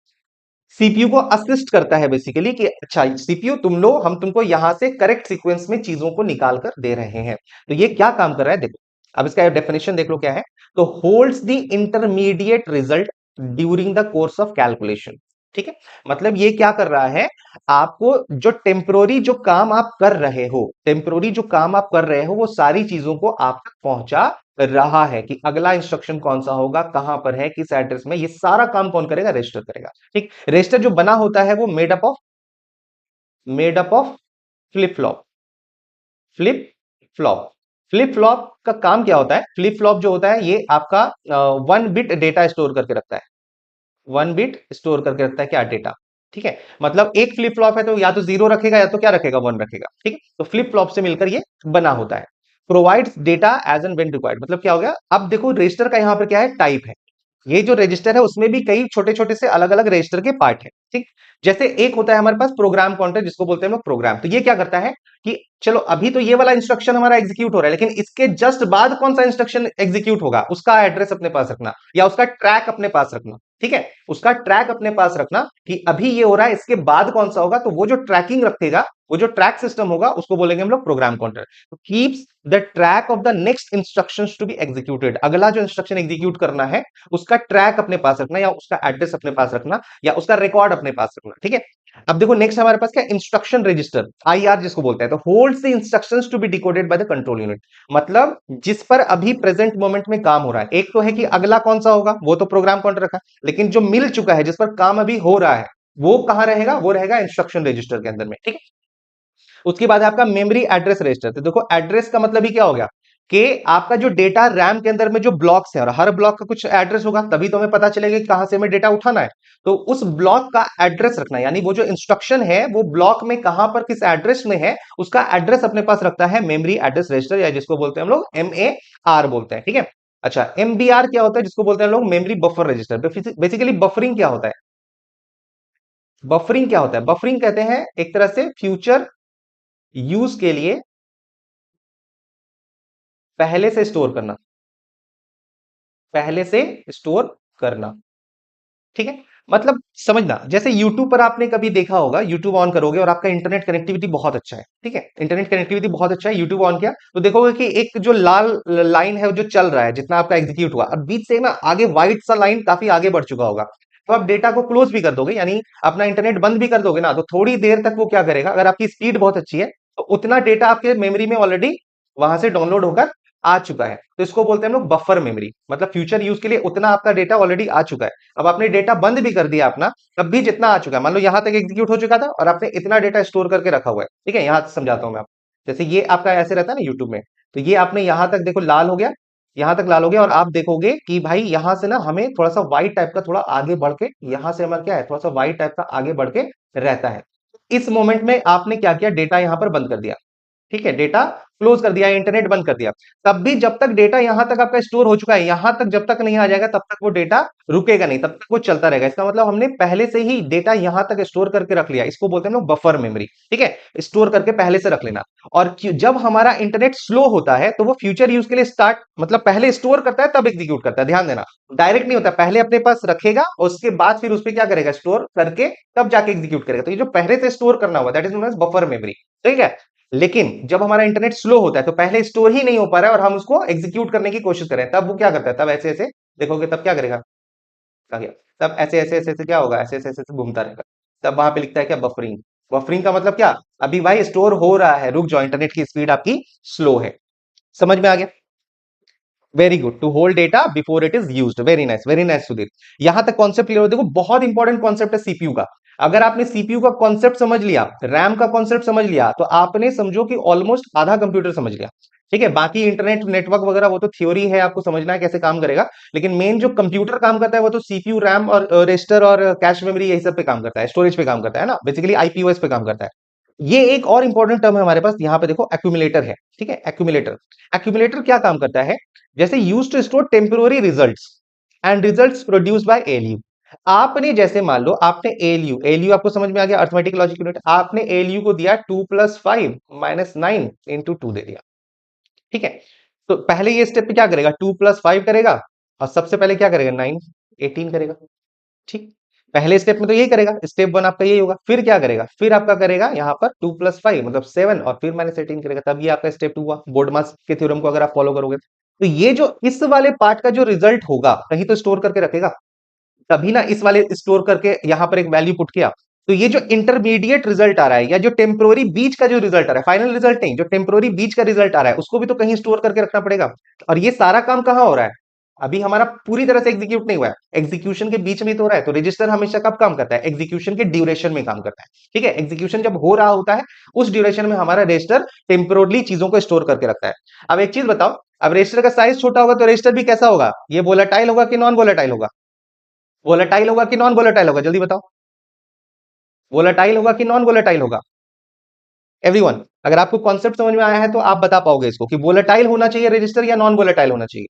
सीपीयू को असिस्ट करता है बेसिकली कि अच्छा सीपीयू तुम लो, हम तुमको यहां से करेक्ट सीक्वेंस में चीजों को निकाल कर दे रहे हैं। तो ये क्या काम कर रहा है देखो, अब इसका डेफिनेशन देख लो क्या है। तो holds the intermediate result during the course of calculation. ठीक है, मतलब ये क्या कर रहा है, आपको जो टेम्पोरी जो काम आप कर रहे हो, टेम्पोरी जो काम आप कर रहे हो वो सारी चीजों को आप तक पहुंचा रहा है कि अगला इंस्ट्रक्शन कौन सा होगा, कहां पर है, किस एड्रेस में, ये सारा काम कौन करेगा, रजिस्टर करेगा। ठीक, रजिस्टर जो बना होता है वो made up of flip flop. Flip flop flip flop का काम क्या होता है, फ्लिप फ्लॉप जो होता है ये आपका 1 बिट डेटा स्टोर करके रखता है। 1 बिट स्टोर करके रखता है क्या, डेटा। ठीक है, मतलब एक फ्लिप फ्लॉप है तो या तो जीरो रखेगा या तो क्या रखेगा, 1 रखेगा। ठीक है, तो फ्लिप फ्लॉप से मिलकर ये बना होता है। Provides data as and when required, मतलब क्या हो गया, अब देखो रजिस्टर का यहां पर क्या है, टाइप है। ये जो रजिस्टर है उसमें भी कई छोटे छोटे से अलग अलग रजिस्टर के पार्ट है। ठीक, जैसे एक होता है हमारे पास प्रोग्राम काउंटर, जिसको बोलते हैं हम लोग प्रोग्राम। तो ये क्या करता है कि चलो अभी तो ये वाला इंस्ट्रक्शन हमारा एग्जीक्यूट हो रहा है, लेकिन इसके जस्ट बाद कौन सा इंस्ट्रक्शन एग्जीक्यूट होगा उसका एड्रेस अपने पास रखना, या उसका ट्रैक अपने पास रखना। ठीक है, उसका ट्रैक अपने पास रखना कि अभी ये हो रहा है, इसके बाद कौन सा होगा, तो वो जो ट्रैकिंग रखेगा, वो जो ट्रैक सिस्टम होगा उसको बोलेंगे हम लोग प्रोग्राम काउंटर। तो keeps the track of the next instructions to be executed, अगला जो इंस्ट्रक्शन एग्जीक्यूट करना है उसका ट्रैक अपने पास रखना, या उसका एड्रेस अपने पास रखना, या उसका रिकॉर्ड अपने पास रखना। ठीक है, अब देखो नेक्स्ट हमारे पास क्या, इंस्ट्रक्शन रजिस्टर, आईआर जिसको बोलते हैं। तो holds the instructions to be decoded by the control unit, मतलब जिस पर अभी प्रेजेंट मोमेंट में काम हो रहा है। एक तो है कि अगला कौन सा होगा, वो तो प्रोग्राम काउंटर रखा, लेकिन जो मिल चुका है, जिस पर काम अभी हो रहा है, वो कहां रहेगा, वो रहेगा इंस्ट्रक्शन रजिस्टर के अंदर में। ठीक है, उसके बाद है आपका मेमोरी एड्रेस रजिस्टर। तो देखो एड्रेस का मतलब ही क्या हो गया कि आपका जो डेटा रैम के अंदर में जो ब्लॉक्स है, और हर ब्लॉक का कुछ एड्रेस होगा, तभी तो हमें पता चलेगा कि कहां से हमें डेटा उठाना है। तो उस ब्लॉक का एड्रेस रखना, यानी वो जो इंस्ट्रक्शन है वो ब्लॉक में कहां पर किस एड्रेस में है, उसका एड्रेस अपने पास रखता है मेमोरी एड्रेस रजिस्टर, या जिसको बोलते हैं हम लोग MAR बोलते हैं। ठीक है, अच्छा MBR क्या होता है, जिसको बोलते हैं हम लोग memory buffer register. Basically buffering क्या होता है, बफरिंग क्या होता है, बफरिंग कहते हैं एक तरह से फ्यूचर यूज के लिए पहले से स्टोर करना, पहले से स्टोर करना। ठीक है, मतलब समझना, जैसे YouTube पर आपने कभी देखा होगा, YouTube ऑन करोगे और आपका इंटरनेट कनेक्टिविटी बहुत अच्छा है। ठीक है, इंटरनेट कनेक्टिविटी बहुत अच्छा है, YouTube ऑन किया तो देखोगे कि एक जो लाल लाइन है जो चल रहा है, जितना आपका एग्जीक्यूट हुआ, अब बीच से ना आगे व्हाइट सा लाइन काफी आगे बढ़ चुका होगा। तो आप डेटा को क्लोज भी कर दोगे, यानी अपना इंटरनेट बंद भी कर दोगे ना, तो थोड़ी देर तक वो क्या करेगा, अगर आपकी स्पीड बहुत अच्छी है तो उतना डेटा आपके मेमोरी में ऑलरेडी वहां से डाउनलोड होकर आ चुका है। तो इसको बोलते हैं हम लोग बफर मेमोरी, मतलब फ्यूचर यूज के लिए उतना आपका डेटा ऑलरेडी आ चुका है। अब आपने डेटा बंद भी कर दिया अपना, तब भी जितना आ चुका है, मान लो यहां तक एग्जीक्यूट हो चुका था और आपने इतना डेटा स्टोर करके रखा हुआ है। ठीक है, यहां समझाता हूं मैं आपको, जैसे ये आपका ऐसे रहता है ना यूट्यूब में, तो ये आपने यहां तक देखो लाल हो गया, यहां तक लाल हो गया, और आप देखोगे कि भाई यहां से ना हमें थोड़ा सा व्हाइट टाइप का थोड़ा आगे बढ़ के, यहां से हमारा क्या है, थोड़ा सा व्हाइट टाइप का आगे बढ़ के रहता है। इस मोमेंट में आपने क्या किया, डेटा यहां पर बंद कर दिया। ठीक है, डेटा क्लोज कर दिया, इंटरनेट बंद कर दिया। तब भी जब तक डेटा यहां तक आपका स्टोर हो चुका है, यहां तक जब तक नहीं आ जाएगा तब तक वो डेटा रुकेगा नहीं, तब तक वो चलता रहेगा। इसका मतलब हमने पहले से ही डेटा यहां तक स्टोर करके रख लिया, इसको बोलते हैं हम लोग बफर मेमोरी। ठीक है, स्टोर करके पहले से रख लेना। और जब हमारा इंटरनेट स्लो होता है तो वो फ्यूचर यूज के लिए स्टार्ट, मतलब पहले स्टोर करता है तब एग्जीक्यूट करता है, ध्यान देना। डायरेक्ट नहीं होता, पहले अपने पास रखेगा और उसके बाद फिर उस पर क्या करेगा, स्टोर करके तब जाके एग्जीक्यूट करेगा। तो ये जो पहले से स्टोर करना हुआ, that is known as buffer memory. ठीक है, लेकिन जब हमारा इंटरनेट स्लो होता है तो पहले स्टोर ही नहीं हो पा रहा है और हम उसको एग्जीक्यूट करने की कोशिश करें, तब वो क्या करता है, तब ऐसे ऐसे देखोगे, तब क्या करेगा, क्या गया, तब ऐसे ऐसे ऐसे ऐसे क्या होगा, ऐसे ऐसे ऐसे ऐसे घूमता रहेगा। तब वहां पे लिखता है क्या, बफरिंग। बफरिंग का मतलब क्या, अभी भाई स्टोर हो रहा है, रुक जाओ, इंटरनेट की स्पीड आपकी स्लो है। समझ में आ गया, very good, to hold data before it is used, very nice Sudhir. यहां तक कॉन्सेप्ट क्लियर हो, देखो बहुत इंपॉर्टेंट कॉन्सेप्ट है सीपीयू का। अगर आपने सीपीयू का कॉन्सेप्ट समझ लिया, रैम का कॉन्सेप्ट समझ लिया, तो आपने समझो कि ऑलमोस्ट आधा कंप्यूटर समझ लिया। ठीक है, बाकी इंटरनेट नेटवर्क वगैरह वो तो थ्योरी है, आपको समझना है कैसे काम करेगा। लेकिन मेन जो कंप्यूटर काम करता है वो तो सीपीयू, रैम और रजिस्टर और कैश मेमोरी, यही सब पे काम करता है, स्टोरेज पे काम करता है ना, बेसिकली आईपीओएस पे काम करता है। ये एक और इंपॉर्टेंट टर्म है हमारे पास, यहां पे देखो एक्यूमुलेटर है। ठीक है, एक्यूमुलेटर, एक्यूमुलेटर क्या काम करता है, जैसे use to store temporary results and results produce by ALU. आपने जैसे मान लो आपने एलयू, एलयू आपको समझ में आ गया, अर्थमेटिक लॉजिक यूनिट, आपने एलयू को दिया 2+5 - 9 × 2 दे दिया। ठीक है, तो पहले ये स्टेप पे क्या करेगा, 2+5 करेगा, और सबसे पहले क्या करेगा, 9 18 करेगा। ठीक, पहले स्टेप में तो यही करेगा, स्टेप 1 आपका यही होगा। फिर क्या करेगा, फिर आपका करेगा यहाँ पर 2 + 5 मतलब 7 और फिर -18 करेगा, तब ये आपका स्टेप 2 हुआ। बोर्डमास के थ्योरम को अगर आप फॉलो करोगे तो ये जो इस वाले पार्ट का जो रिजल्ट होगा कहीं तो स्टोर करके रखेगा, तभी ना इस वाले स्टोर करके यहां पर एक वैल्यू पुट किया। तो ये जो इंटरमीडिएट रिजल्ट आ रहा है या जो टेम्पोररी बीच का जो रिजल्ट आ रहा है, फाइनल रिजल्ट नहीं, जो टेम्पोररी बीच का रिजल्ट आ रहा है उसको भी तो कहीं स्टोर करके रखना पड़ेगा। और ये सारा काम कहां हो रहा है, अभी हमारा पूरी तरह से एग्जीक्यूट नहीं हुआ है, एग्जीक्यूशन के बीच में तो हो रहा है। तो रजिस्टर हमेशा कब काम करता है, एग्जीक्यूशन के ड्यूरेशन में काम करता है। ठीक है, एग्जीक्यूशन जब हो रहा होता है उस ड्यूरेशन में हमारा रजिस्टर टेम्पोरली चीजों को स्टोर करके रखता है। अब एक चीज बताओ, अब रजिस्टर का साइज छोटा होगा तो रजिस्टर भी कैसा होगा, ये वोलेटाइल होगा कि नॉन वोलेटाइल होगा, वोलेटाइल होगा कि नॉन वोलेटाइल होगा, जल्दी बताओ, वोलेटाइल होगा कि नॉन वोलेटाइल होगा। एवरीवन, अगर आपको कॉन्सेप्ट समझ में आया है तो आप बता पाओगे इसको कि वोलेटाइल होना चाहिए रजिस्टर या नॉन वोलेटाइल होना चाहिए,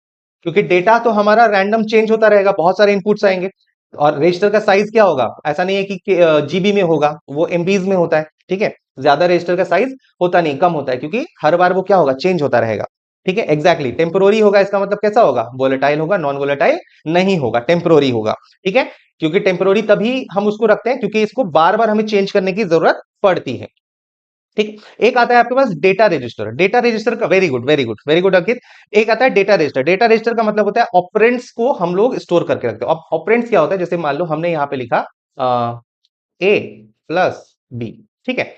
क्योंकि डेटा तो हमारा रैंडम चेंज होता रहेगा, बहुत सारे इनपुट्स आएंगे। और रजिस्टर का साइज क्या होगा, ऐसा नहीं है कि जीबी में होगा, वो एमबीज में होता है। ठीक है, ज्यादा रजिस्टर का साइज होता नहीं, कम होता है, क्योंकि हर बार वो क्या होगा, चेंज होता रहेगा। ठीक है, एग्जैक्टली टेम्पोररी होगा, इसका मतलब कैसा होगा, वोलेटाइल होगा, नॉन वोलेटाइल नहीं होगा, टेम्पोररी होगा। ठीक है, क्योंकि टेम्पोररी तभी हम उसको रखते हैं क्योंकि इसको बार बार हमें चेंज करने की जरूरत पड़ती है। ठीक, एक आता है आपके पास डेटा रजिस्टर, डेटा रजिस्टर का, very good very good very good Ankit. एक आता है डेटा रजिस्टर, डेटा रजिस्टर का मतलब होता है ऑपरेंड्स को हम लोग स्टोर करके रखते हैं। अब ऑपरेंड्स क्या होता है, जैसे मान लो हमने यहाँ पे लिखा ए प्लस बी, ठीक है,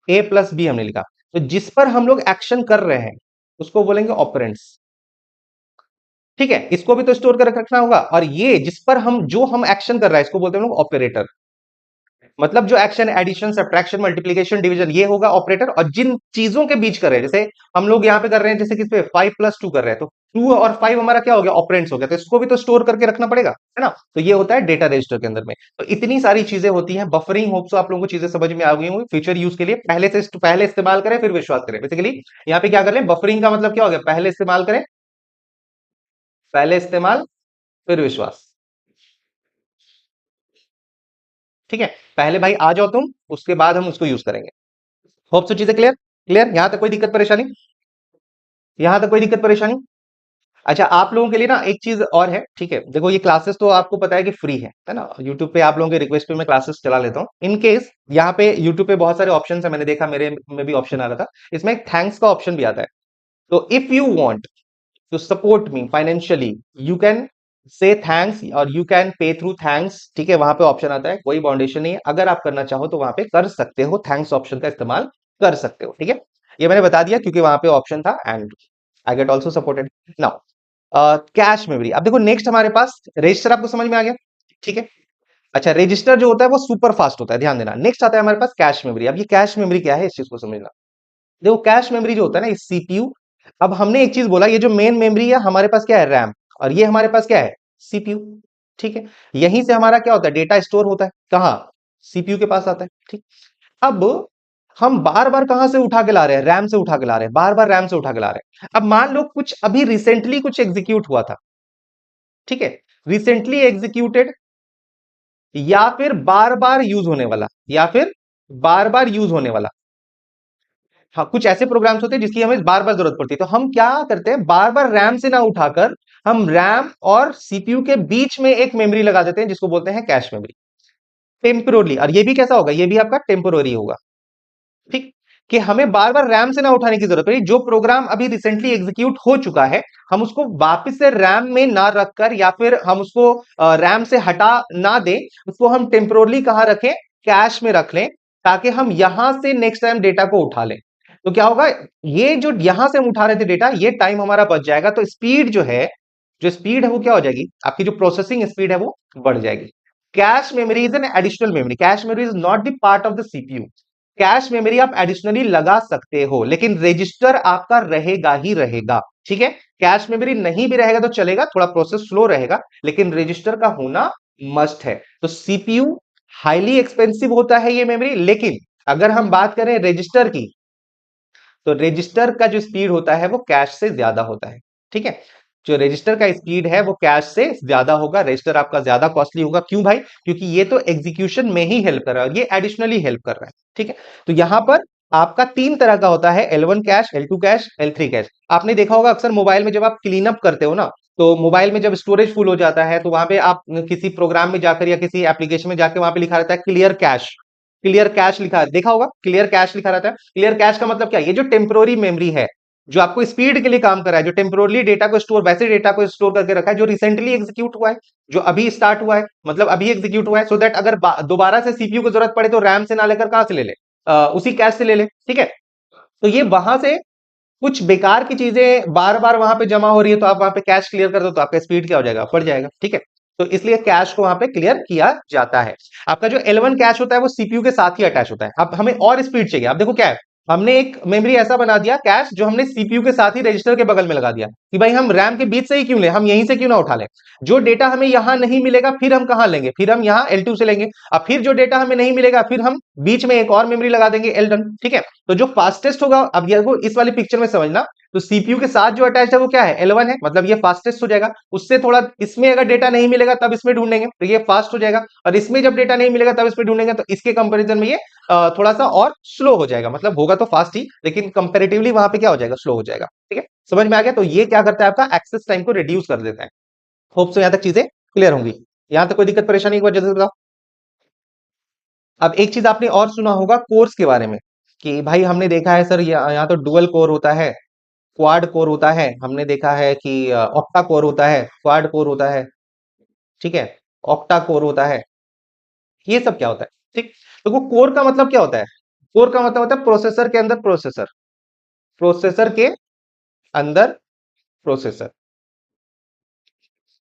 ए प्लस बी हमने लिखा, तो जिस पर हम लोग एक्शन कर रहे हैं उसको बोलेंगे ऑपरेंड्स। ठीक है, इसको भी तो स्टोर कर रखना होगा, और ये जिस पर हम जो हम एक्शन कर रहे हैं इसको बोलते हैं हम लोग ऑपरेटर। मतलब जो action addition subtraction multiplication division ये होगा ऑपरेटर, और जिन चीजों के बीच कर रहे हैं, जैसे हम लोग यहाँ पे कर रहे हैं, जैसे किस पे 5 + 2 कर रहे हैं, तो 2 और 5 हमारा क्या हो गया, ऑपरेंड्स हो गया, तो इसको भी तो स्टोर करके रखना पड़ेगा, है ना। तो ये होता है डेटा रजिस्टर के अंदर में। तो इतनी सारी चीजें होती हैं, बफरिंग, होप सो आप लोगों को चीजें समझ में आ गई होंगी। फ्यूचर यूज के लिए पहले इस्तेमाल करें फिर विश्वास करें। बेसिकली यहाँ पे क्या कर लें, बफरिंग का मतलब क्या हो गया, पहले इस्तेमाल करें, पहले इस्तेमाल फिर विश्वास। ठीक है, पहले भाई आ जाओ तुम, उसके बाद हम उसको यूज करेंगे। होप सो चीजें क्लियर, क्लियर, यहां तक कोई दिक्कत परेशानी, यहां तक कोई दिक्कत परेशानी। अच्छा, आप लोगों के लिए ना एक चीज और है, ठीक है, देखो ये क्लासेस तो आपको पता है कि फ्री है ना, यूट्यूब पे आप लोगों के रिक्वेस्ट पे मैं क्लासेस चला लेता हूँ। इन केस यहाँ पे यूट्यूब पे बहुत सारे ऑप्शन है, मैंने देखा मेरे में भी ऑप्शन आ रहा था, इसमें एक थैंक्स का ऑप्शन भी आता है। तो if you want to support me financially, you can say thanks और you can pay through thanks. ठीक है, वहां पे ऑप्शन आता है, कोई बाउंडेशन नहीं है, अगर आप करना चाहो तो वहां पे कर सकते हो, थैंक्स ऑप्शन का इस्तेमाल कर सकते हो। ठीक है, ये मैंने बता दिया क्योंकि वहां पे ऑप्शन था, and I get also supported now. Cache memory, अब देखो नेक्स्ट हमारे पास रजिस्टर, आपको समझ में आ गया। ठीक है, अच्छा, रजिस्टर जो होता है वो सुपर फास्ट होता है, ध्यान देना। नेक्स्ट आता है हमारे पास कैश मेमोरी। अब ये कैश मेमोरी क्या है, इस चीज को समझना। देखो कैश मेमोरी जो होता है ना, इस सीपीयू, अब हमने एक चीज बोला, ये जो मेन मेमोरी है हमारे पास क्या है, रैम, और ये हमारे पास क्या है, सीपीयू। ठीक है, यहीं से हमारा क्या होता है, डेटा स्टोर होता है, कहां, सीपीयू के पास आता है। ठीक, अब हम बार बार कहां से उठा के ला रहे हैं, रैम से उठा के ला रहे हैं, बार बार रैम से उठा के ला रहे हैं। अब मान लो कुछ अभी रिसेंटली कुछ एग्जीक्यूट हुआ था, ठीक है, रिसेंटली एग्जीक्यूटेड, या फिर बार बार यूज होने वाला, या फिर बार बार यूज होने वाला। हाँ, कुछ ऐसे प्रोग्राम्स होते हैं जिसकी हमें बार बार जरूरत पड़ती है, तो हम क्या करते हैं, बार बार रैम से ना उठाकर हम रैम और सीपीयू के बीच में एक मेमोरी लगा देते हैं जिसको बोलते हैं कैश मेमोरी, टेम्पोरली। और ये भी कैसा होगा, ये भी आपका टेम्पोररी होगा। ठीक, कि हमें बार बार रैम से ना उठाने की जरूरत पड़ी, जो प्रोग्राम अभी रिसेंटली एग्जीक्यूट हो चुका है हम उसको वापस से रैम में ना रखकर, या फिर हम उसको रैम से हटा ना दें, उसको हम टेम्पोरली कहां रखें, कैश में रख लें, ताकि हम यहां से नेक्स्ट टाइम डेटा को उठा लें। तो क्या होगा, ये जो यहां से हम उठा रहे थे डेटा, ये टाइम हमारा बच जाएगा, तो स्पीड जो है, जो स्पीड है वो क्या हो जाएगी, आपकी जो प्रोसेसिंग स्पीड है वो बढ़ जाएगी। Cache memory is an additional memory, cache memory is not the part of the CPU. Cache memory आप एडिशनली लगा सकते हो, लेकिन रजिस्टर आपका रहेगा ही रहेगा। ठीक है, कैश मेमोरी नहीं भी रहेगा तो चलेगा, थोड़ा प्रोसेस स्लो रहेगा, लेकिन रजिस्टर का होना मस्ट है। तो सीपीयू हाईली एक्सपेंसिव होता है ये मेमोरी, लेकिन अगर हम बात करें रजिस्टर की, तो रजिस्टर का जो स्पीड होता है वो कैश से ज्यादा होता है। ठीक है, जो रजिस्टर का स्पीड है वो कैश से ज्यादा होगा, रजिस्टर आपका ज्यादा कॉस्टली होगा। क्यों भाई, क्योंकि ये तो एग्जीक्यूशन में ही हेल्प कर रहा है और ये एडिशनली हेल्प कर रहा है। ठीक है, तो यहां पर आपका 3 तरह का होता है, L1 cash, L2 cash, L3 cash. आपने देखा होगा अक्सर मोबाइल में जब आप क्लीन अप करते हो ना, तो मोबाइल में जब स्टोरेज फुल हो जाता है तो वहां पे आप किसी प्रोग्राम में जाकर या किसी एप्लीकेशन में जाकर वहां पे लिखा रहता है क्लियर कैश। क्लियर कैश लिखा है, देखा होगा क्लियर कैश लिखा रहता है। क्लियर कैश का मतलब क्या है? ये जो टेम्पोररी मेमोरी है, जो आपको स्पीड के लिए काम कर रहा है, जो टेम्पोरली डेटा को स्टोर, वैसे डेटा को स्टोर करके रखा है जो रिसेंटली एग्जीक्यूट हुआ है, जो अभी स्टार्ट हुआ है, मतलब अभी एग्जीक्यूट हुआ है, सो दैट अगर दोबारा से सीपीयू की जरूरत पड़े तो रैम से ना लेकर कहां से ले ले, उसी कैश से ले ले। ठीक है, तो ये वहां से कुछ बेकार की चीजें बार बार वहां पे जमा हो रही है, तो आप वहां पे कैश क्लियर कर दो तो आपका स्पीड क्या हो जाएगा? बढ़ जाएगा। ठीक है, तो इसलिए कैश को वहां पे क्लियर किया जाता है। आपका जो L1 कैश होता है वो सीपीयू के साथ ही अटैच होता है। अब हमें और स्पीड चाहिए, अब देखो क्या है, हमने एक मेमोरी ऐसा बना दिया कैश जो हमने सीपीयू के साथ ही रजिस्टर के बगल में लगा दिया कि भाई हम रैम के बीच से ही क्यों ले, हम यहीं से क्यों ना उठा लें। जो डेटा हमें यहां नहीं मिलेगा फिर हम कहां लेंगे? फिर हम यहाँ L2 से लेंगे। अब फिर जो डेटा हमें नहीं मिलेगा फिर हम बीच में एक और मेमोरी लगा देंगे L1। ठीक है, तो जो फास्टेस्ट होगा, अब ये को इस वाली पिक्चर में समझना, तो सीपीयू के साथ जो अटैच है वो क्या है? L1 है, मतलब ये फास्टेस्ट हो जाएगा। उससे थोड़ा इसमें अगर डेटा नहीं मिलेगा तब इसमें ढूंढेंगे तो ये फास्ट हो जाएगा, और इसमें जब डेटा नहीं मिलेगा तब इसमें ढूंढेंगे तो इसके कंपैरिजन में ये थोड़ा सा और स्लो हो जाएगा। मतलब होगा तो फास्ट ही, लेकिन कंपैरेटिवली वहां पे क्या हो जाएगा? स्लो हो जाएगा। ठीक है, समझ में आ गया? तो ये क्या करता है? आपका एक्सेस टाइम को रिड्यूस कर देता है। होप सो यहां तक चीजें क्लियर होंगी। यहां तक कोई दिक्कत परेशानी एक बार जल्दी से बताओ। अब एक चीज आपने और सुना होगा कोर्स के बारे में, कि भाई हमने देखा है सर यहाँ तो डुअल कोर होता है, क्वाड कोर होता है, हमने देखा है कि ऑक्टा कोर होता है, क्वाड कोर होता है। ठीक है, ऑक्टा कोर होता है। ये सब क्या होता है? ठीक, तो वो कोर का मतलब क्या होता है? कोर का मतलब होता है प्रोसेसर के अंदर प्रोसेसर, प्रोसेसर के अंदर प्रोसेसर।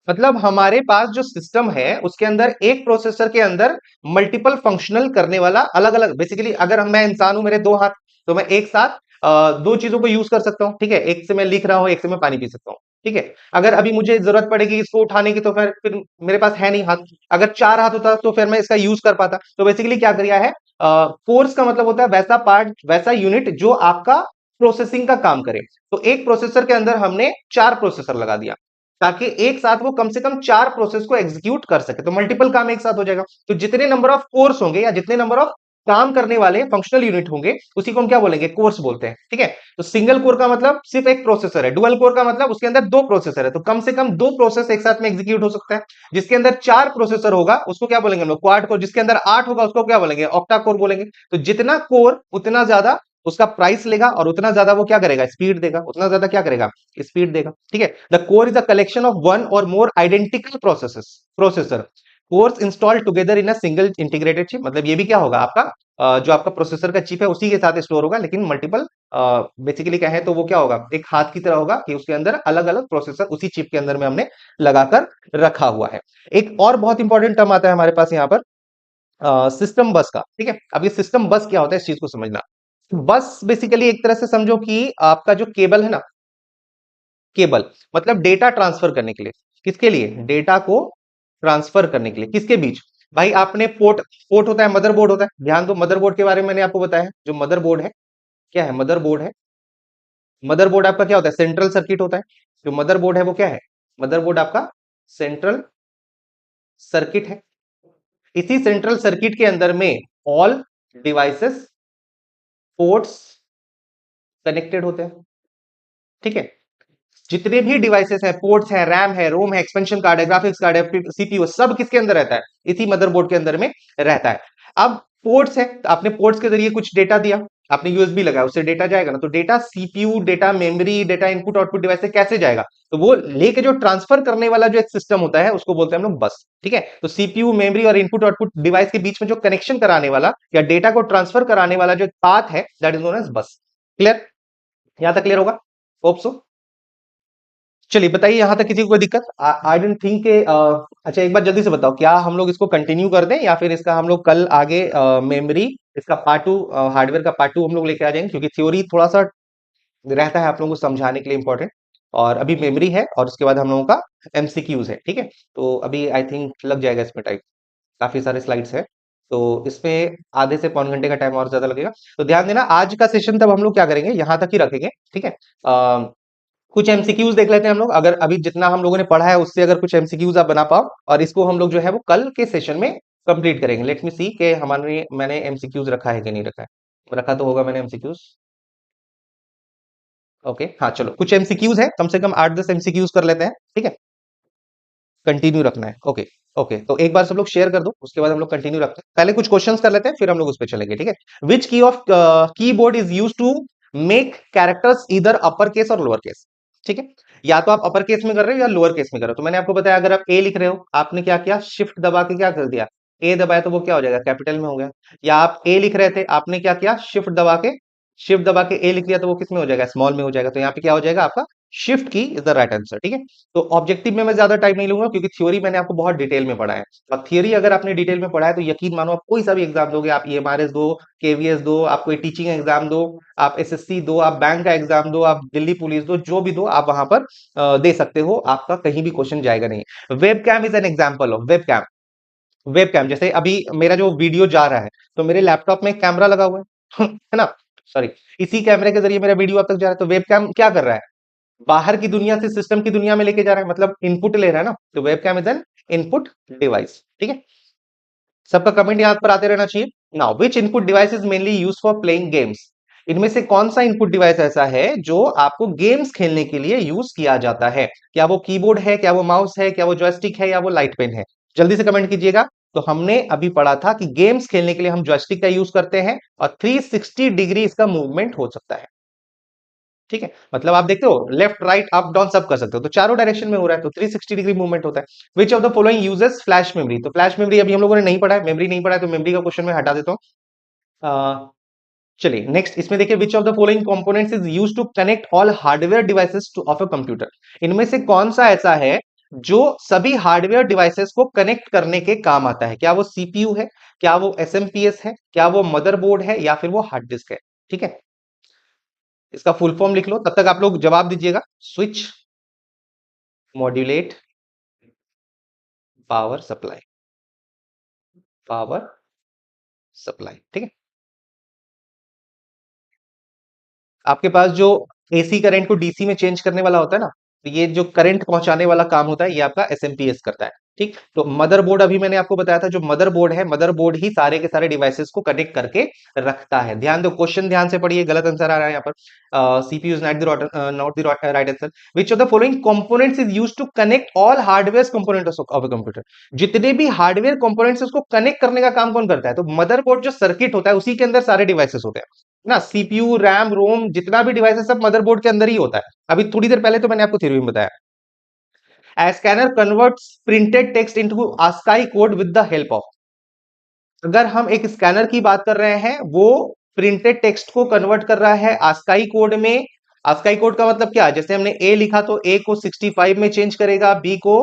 मतलब हमारे पास जो सिस्टम है उसके अंदर एक प्रोसेसर के अंदर मल्टीपल फंक्शनल करने वाला अलग अलग, बेसिकली अगर मैं इंसान हूं मेरे दो हाथ, तो मैं एक साथ दो चीजों को यूज कर सकता हूं। ठीक है, एक से मैं लिख रहा हूं, एक से मैं पानी पी सकता हूं। ठीक है, अगर अभी मुझे जरूरत पड़ेगी इसको उठाने की तो फिर मेरे पास है नहीं हाथ। अगर चार हाथ होता तो फिर मैं इसका यूज कर पाता। तो बेसिकली क्या किया है, कोर्स का मतलब होता है वैसा पार्ट, वैसा यूनिट जो आपका प्रोसेसिंग का काम करे। तो एक प्रोसेसर के अंदर हमने चार प्रोसेसर लगा दिया ताकि एक साथ वो कम से कम चार प्रोसेस को एग्जीक्यूट कर सके, तो मल्टीपल काम एक साथ हो जाएगा। तो जितने नंबर ऑफ कोर्स होंगे या जितने नंबर ऑफ काम करने वाले फंक्शनल यूनिट होंगे उसी को हम क्या बोलेंगे? कोर्स बोलते हैं। ठीक है, तो सिंगल कोर का मतलब सिर्फ एक प्रोसेसर है, डुअल कोर का मतलब उसके अंदर दो प्रोसेसर है, तो कम से कम दो प्रोसेस एक साथ में एग्जीक्यूट हो सकता है। जिसके अंदर चार प्रोसेसर होगा उसको क्या बोलेंगे हम लोग? Quad core. जिसके अंदर आठ होगा उसको क्या बोलेंगे? ऑक्टा कोर बोलेंगे। तो जितना कोर उतना ज्यादा उसका प्राइस लेगा और उतना ज्यादा वो क्या करेगा? स्पीड देगा। उतना ज्यादा क्या करेगा? स्पीड देगा। ठीक है, the core is a collection of one or more identical processor cores install together in a single integrated chip. मतलब ये भी क्या होगा? आपका जो आपका प्रोसेसर का चिप है उसी के साथ स्टोर होगा, लेकिन मल्टीपल, बेसिकली कहें तो वो क्या होगा? एक हाथ की तरह होगा कि उसके अंदर अलग अलग प्रोसेसर उसी चिप के अंदर में हमने लगाकर रखा हुआ है। एक और बहुत इंपॉर्टेंट टर्म आता है हमारे पास यहाँ पर, सिस्टम बस का। ठीक है, अब ये सिस्टम बस क्या होता है इस चीज को समझना। बस बेसिकली एक तरह से समझो कि आपका जो केबल है ना, केबल मतलब डेटा ट्रांसफर करने के लिए। किसके लिए? डेटा को ट्रांसफर करने के लिए। किसके बीच? भाई आपने पोर्ट, पोर्ट होता है, मदरबोर्ड होता है। ध्यान दो, मदरबोर्ड के बारे में मैंने आपको बताया। जो मदरबोर्ड है, क्या है? मदरबोर्ड है। मदरबोर्ड आपका क्या होता है? सेंट्रल सर्किट होता है। जो मदरबोर्ड है वो क्या है? मदरबोर्ड आपका सेंट्रल सर्किट है। इसी सेंट्रल सर्किट के अंदर में ऑल डिवाइसेस, पोर्ट्स कनेक्टेड होते हैं। ठीक है, जितने भी डिवाइसेस हैं, पोर्ट्स हैं, रैम है, रोम है, एक्सपेंशन कार्ड है, ग्राफिक्स कार्ड है, सीपीयू, सब किसके अंदर रहता है? इसी मदरबोर्ड के अंदर में रहता है। अब पोर्ट्स है, तो आपने पोर्ट्स के जरिए कुछ डेटा दिया, आपने यूएसबी लगाया, उससे डेटा जाएगा ना, तो data CPU, data memory, data input output device से कैसे जाएगा? तो वो लेके जो ट्रांसफर करने वाला जो एक सिस्टम होता है उसको बोलते हैं हम लोग बस। ठीक है, तो सीपीयू, मेमोरी और इनपुट आउटपुट डिवाइस के बीच में जो कनेक्शन कराने वाला या डेटा को ट्रांसफर कराने वाला जो पाथ है, दैट इज नोन एज बस। क्लियर? यहां तक क्लियर होगा? Hope so. चलिए बताइए यहां तक किसी को कोई दिक्कत? आई डोंट थिंक के अच्छा एक बार जल्दी से बताओ, क्या हम लोग इसको कंटिन्यू कर दें या फिर इसका हम लोग कल आगे मेमोरी, इसका पार्ट टू, हार्डवेयर का पार्ट टू हम लोग लेके आ जाएंगे, क्योंकि थ्योरी थोड़ा सा रहता है आप लोगों को समझाने के लिए इंपॉर्टेंट। और अभी मेमोरी है और उसके बाद हम लोगों का एमसीक्यूज है। ठीक है, तो अभी आई थिंक लग जाएगा इसमें टाइम, काफी सारे स्लाइड्स है, तो इसमें आधे से पौन घंटे का टाइम और ज्यादा लगेगा। तो ध्यान देना, आज का सेशन तब हम लोग क्या करेंगे, यहां तक ही रखेंगे। ठीक है, कुछ एमसीक्यूज देख लेते हैं हम लोग, अगर अभी जितना हम लोगों ने पढ़ा है उससे अगर कुछ एमसीक्यूज आप बना पाओ, और इसको हम लोग जो है वो कल के सेशन में कंप्लीट करेंगे। लेट मी सी के हमारे मैंने एमसीक्यूज रखा है कि नहीं रखा है। रखा तो होगा मैंने एमसीक्यूज। ओके हाँ चलो, कुछ एमसीक्यूज है, कम से कम 8-10 एमसीक्यूज कर लेते हैं, ठीक है। कंटिन्यू रखना है, ओके। ओके तो एक बार सब लोग शेयर कर दो, उसके बाद हम लोग कंटिन्यू रखते हैं। पहले कुछ क्वेश्चंस कर लेते हैं, फिर हम लोग उस पर चलेंगे, ठीक है। Which key of keyboard is use to make characters इधर अपर केस और लोअर केस, ठीक है। या तो आप अपर केस में कर रहे हो या लोअर केस में कर रहे हो। तो मैंने आपको बताया, अगर आप ए लिख रहे हो, आपने क्या किया, शिफ्ट दबा के क्या कर दिया, ए दबाया, तो वो क्या हो जाएगा, कैपिटल में हो गया। या आप ए लिख रहे थे, आपने क्या किया, शिफ्ट दबा के ए लिख दिया, तो वो किस में हो जाएगा, स्मॉल में हो जाएगा। तो यहाँ पे क्या हो जाएगा आपका, शिफ्ट की इज द राइट आंसर, ठीक है। तो ऑब्जेक्टिव में मैं ज्यादा टाइम नहीं लूंगा, क्योंकि थ्योरी मैंने आपको बहुत डिटेल में पढ़ा है। और थियरी अगर आपने डिटेल में पढ़ा है, तो यकीन मानो आप कोई सा भी एग्जाम दोगे, आप ईएमआरएस दो, केवीएस दो, आप कोई टीचिंग एग्जाम दो, आप एसएससी दो, आप बैंक का एग्जाम दो, आप दिल्ली पुलिस दो, जो भी दो आप वहां पर दे सकते हो, आपका कहीं भी क्वेश्चन जाएगा नहीं। Webcam is an example of webcam. Webcam, जैसे अभी मेरा जो वीडियो जा रहा है, तो मेरे लैपटॉप में एक कैमरा लगा हुआ है है ना, सॉरी, इसी कैमरे के जरिए मेरा वीडियो अब तक जा रहा है। तो वेब कैम क्या कर रहा है, बाहर की दुनिया से सिस्टम की दुनिया में लेके जा रहा है, मतलब इनपुट ले रहा है ना। तो webcam is an input device, ठीक है। सबका कमेंट यहाँ पर आते रहना चाहिए। Now which input device is mainly use for playing games. इनमें से कौन सा इनपुट डिवाइस ऐसा है जो आपको गेम्स खेलने के लिए यूज किया जाता है। क्या वो कीबोर्ड है, क्या वो माउस है, क्या वो जॉयस्टिक है, या वो लाइट पेन है। जल्दी से कमेंट कीजिएगा। तो हमने अभी पढ़ा था कि गेम्स खेलने के लिए हम जॉयस्टिक का यूज करते हैं, और 360 डिग्री इसका मूवमेंट हो सकता है, ठीक है। मतलब आप देखते हो, लेफ्ट राइट अप डाउन सब कर सकते हो, तो चारों डायरेक्शन में हो रहा है, तो 360 डिग्री मूवमेंट होता है। विच of the following uses flash memory. तो फ्लैश मेमोरी अभी हम लोगों ने नहीं पढ़ा है, मेमोरी नहीं पढ़ा है, तो मेमोरी का क्वेश्चन मैं हटा देता हूँ। चलिए नेक्स्ट, इसमें देखिए, which of the following components is used to connect all hardware devices to of a computer. इनमें से कौन सा ऐसा है जो सभी हार्डवेयर डिवाइसेस को कनेक्ट करने के काम आता है। क्या वो सीपीयू है, क्या वो एसएमपीएस है, क्या वो मदरबोर्ड है, या फिर वो हार्ड डिस्क है, ठीक है। इसका फुल फॉर्म लिख लो, तब तक आप लोग जवाब दीजिएगा। Switch modulate power supply, power supply, ठीक है। आपके पास जो एसी करंट को डीसी में चेंज करने वाला होता है ना, तो ये जो करंट पहुंचाने वाला काम होता है, ये आपका एसएमपीएस करता है, ठीक। तो मदरबोर्ड अभी मैंने आपको बताया था, जो मदरबोर्ड है, मदरबोर्ड ही सारे के सारे डिवाइसेस को कनेक्ट करके रखता है। ध्यान दो, क्वेश्चन ध्यान से पढ़िए, गलत आंसर आ रहा है यहाँ पर। CPU is not the right answer. Which of the following components is used to connect all hardware components of a computer. जितने भी हार्डवेयर कंपोनेंट्स उसको कनेक्ट करने का काम कौन करता है, तो मदरबोर्ड जो सर्किट होता है, उसी के अंदर सारे डिवाइसेस होते हैं ना। सीपीयू, रैम, रोम, जितना भी डिवाइस है, सब मदरबोर्ड के अंदर ही होता है। अभी थोड़ी देर पहले तो मैंने आपको थ्योरी में बताया। A scanner converts printed text into ASCII code with the help of। अगर हम एक स्कैनर की बात कर रहे हैं, वो प्रिंटेड टेक्स्ट को कन्वर्ट कर रहा है ASCII कोड में। ASCII कोड का मतलब क्या, जैसे हमने ए लिखा, तो ए को 65 में चेंज करेगा, बी को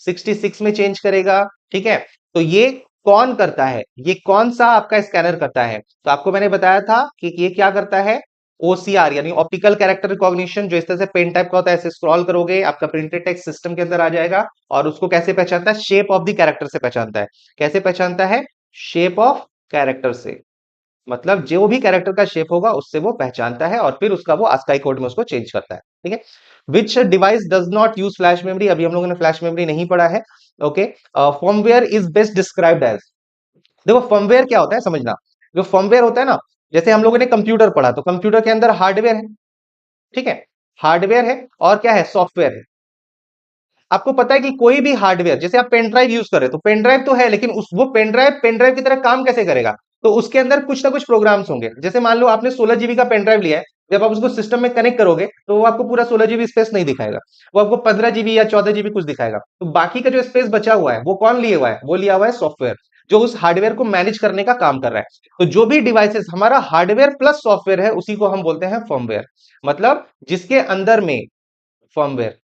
66 में चेंज करेगा, ठीक है। तो ये कौन करता है, ये कौन सा आपका स्कैनर करता है। तो आपको मैंने बताया था कि ये क्या करता है, ओसीआर यानी ऑप्टिकल कैरेक्टर रिकॉग्निशन, जो इस तरह से पेन टाइप का होता है, ऐसे स्क्रॉल करोगे आपका प्रिंटेड टेक्स्ट सिस्टम के अंदर आ जाएगा, और उसको कैसे पहचानता है, शेप ऑफ द कैरेक्टर से पहचानता है। कैसे पहचानता है, शेप ऑफ कैरेक्टर से, मतलब जो भी कैरेक्टर का शेप होगा उससे वो पहचानता है, और फिर उसका वो ASCII कोड में उसको चेंज करता है, ठीक है। Which device does not use flash memory. अभी हम लोगों ने फ्लैश मेमोरी नहीं पढ़ा है, okay. Firmware is best described as. देखो फर्मवेयर क्या होता है समझना। जो फर्मवेयर होता है ना, जैसे हम लोगों ने कंप्यूटर पढ़ा, तो कंप्यूटर के अंदर हार्डवेयर है, ठीक है। हार्डवेयर है, और क्या है, सॉफ्टवेयर है। आपको पता है कि कोई भी हार्डवेयर, जैसे आप पेन ड्राइव यूज कर रहे हो, तो पेन ड्राइव तो है, लेकिन उस वो पेन ड्राइव की तरह काम कैसे करेगा। तो उसके अंदर कुछ ना कुछ प्रोग्राम्स होंगे। जैसे मान लो आपने 16 जीबी का पेन ड्राइव लिया है, जब आप उसको सिस्टम में कनेक्ट करोगे, तो वो आपको पूरा 16 जीबी स्पेस नहीं दिखाएगा, वो आपको 15 जीबी या 14 जीबी कुछ दिखाएगा। तो बाकी का जो स्पेस बचा हुआ है, वो कौन लिए हुआ है, वो लिया हुआ है सॉफ्टवेयर, जो उस हार्डवेयर को मैनेज करने का काम कर रहा है। तो जो भी डिवाइसेस हमारा हार्डवेयर प्लस सॉफ्टवेयर है, उसी को हम बोलते हैं फर्मवेयर। मतलब जिसके अंदर में, फर्मवेयर,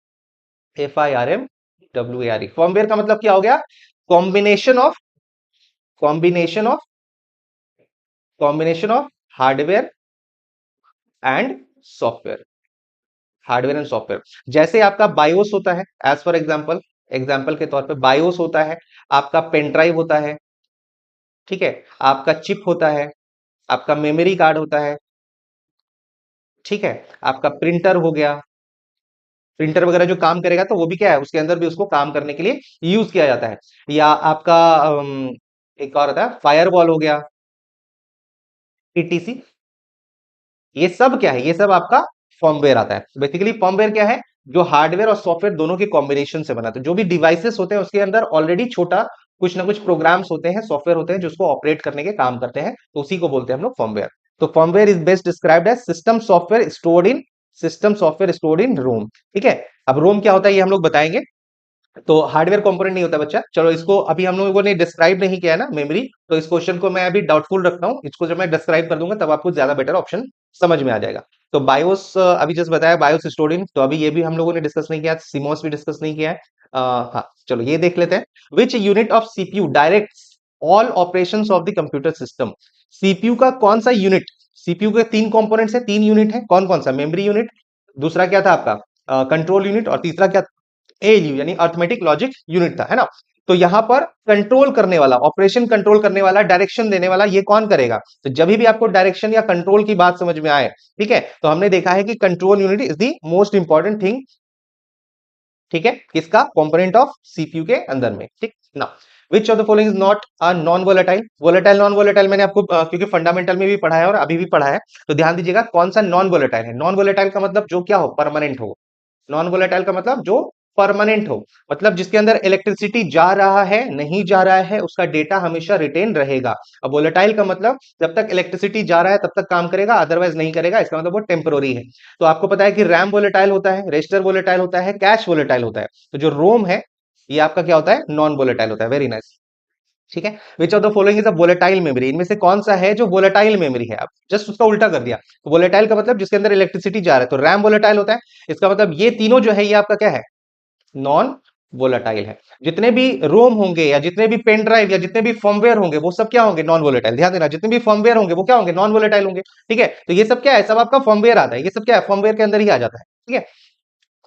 FIRMWARE, फर्मवेयर का मतलब क्या हो गया, combination of combination of combination of hardware and software, hardware and software. जैसे आपका बायोस होता है, एज फॉर एग्जांपल, एग्जांपल के तौर पे बायोस होता है, आपका पेन ड्राइव होता है, ठीक है, आपका चिप होता है, आपका मेमोरी कार्ड होता है, ठीक है, आपका प्रिंटर हो गया। प्रिंटर वगैरह जो काम करेगा, तो वो भी क्या है, उसके अंदर भी उसको काम करने के लिए यूज किया जाता है। या आपका एक और होता है फायरवॉल हो गया, ETC। ये सब क्या है, ये सब आपका फर्मवेयर आता है। बेसिकली फर्मवेयर क्या है, जो हार्डवेयर और सॉफ्टवेयर दोनों के कॉम्बिनेशन से बना है। तो जो भी डिवाइसेस होते हैं उसके अंदर ऑलरेडी छोटा कुछ ना कुछ प्रोग्राम्स होते हैं, सॉफ्टवेयर होते हैं जो उसको ऑपरेट करने के काम करते हैं, तो उसी को बोलते हैं हम लोग फर्मवेयर। तो firmware is best described as system software stored in ROM. ठीक है, अब रोम क्या होता है ये हम लोग बताएंगे। तो हार्डवेयर कंपोनेंट नहीं होता बच्चा। चलो इसको अभी हम लोगों ने डिस्क्राइब नहीं किया है ना मेमोरी, तो इस क्वेश्चन को मैं अभी डाउटफुल रखता हूँ। इसको जब मैं डिस्क्राइब कर दूंगा तब आपको ज्यादा बेटर ऑप्शन समझ में आ जाएगा। तो बायोस अभी जस्ट बताया, बायोस स्टोर्ड, तो अभी ये भी हम लोगों ने डिस्कस नहीं किया, सीमोस भी डिस्कस नहीं किया है। हाँ चलो ये देख लेते हैं। Which unit of CPU direct all operations of the computer system. CPU का कौन सा यूनिट, सीपीयू के तीन कंपोनेंट्स है, तीन यूनिट है, कौन कौन सा, मेमोरी यूनिट, दूसरा क्या था आपका कंट्रोल यूनिट, और तीसरा क्या, एएलयू यानी अर्थमेटिक लॉजिक यूनिट था, है ना। तो यहां पर कंट्रोल करने वाला, ऑपरेशन कंट्रोल करने वाला, डायरेक्शन देने वाला, ये कौन करेगा। तो जब भी आपको डायरेक्शन या कंट्रोल की बात समझ में आए, ठीक है, तो हमने देखा है कि control unit is the most important thing, ठीक है, किसका, कंपोनेंट ऑफ सीपीयू के अंदर में। ठीक ना, विच of the following is not a non volatile. Volatile non volatile मैंने आपको क्योंकि फंडामेंटल में भी पढ़ा है और अभी भी पढ़ा है, तो ध्यान दीजिएगा कौन सा नॉन वोलेटाइल है। नॉन वोलेटाइल का मतलब जो क्या हो, परमानेंट हो। नॉन वोलेटाइल का मतलब जो परमानेंट हो, मतलब जिसके अंदर इलेक्ट्रिसिटी जा रहा है नहीं जा रहा है उसका डेटा हमेशा रिटेन रहेगा। अब वोलेटाइल का मतलब जब तक इलेक्ट्रिसिटी जा रहा है तब तक काम करेगा, अदरवाइज नहीं करेगा, इसका मतलब वो टेम्पोररी है। तो आपको पता है कि रैम वोलेटाइल होता है, रजिस्टर वोलेटाइल होता है, कैश वोलेटाइल होता है। तो जो रोम है ये आपका क्या होता है, नॉन वोलेटाइल होता है। वेरी नाइस, ठीक है। विच of the following is a volatile memory, इनमें से कौन सा है जो वोलेटाइल मेमोरी है। अब जस्ट उसका उल्टा कर दिया, तो वोलेटाइल का मतलब जिसके अंदर इलेक्ट्रिसिटी जा रहा है, तो रैम वोलेटाइल होता है। इसका मतलब ये तीनों जो है ये आपका क्या है, नॉन वोलेटाइल है। जितने भी रोम होंगे या जितने भी पेन ड्राइव या जितने भी फर्मवेयर होंगे वो सब क्या होंगे, नॉन वोलेटाइल। ध्यान देना, जितने भी फर्मवेयर होंगे वो क्या होंगे, नॉन वोलेटाइल होंगे। ठीक है, तो ये सब क्या है, सब आपका फर्मवेयर आता है, ये सब क्या है, फर्मवेयर के अंदर ही आ जाता है। ठीक है,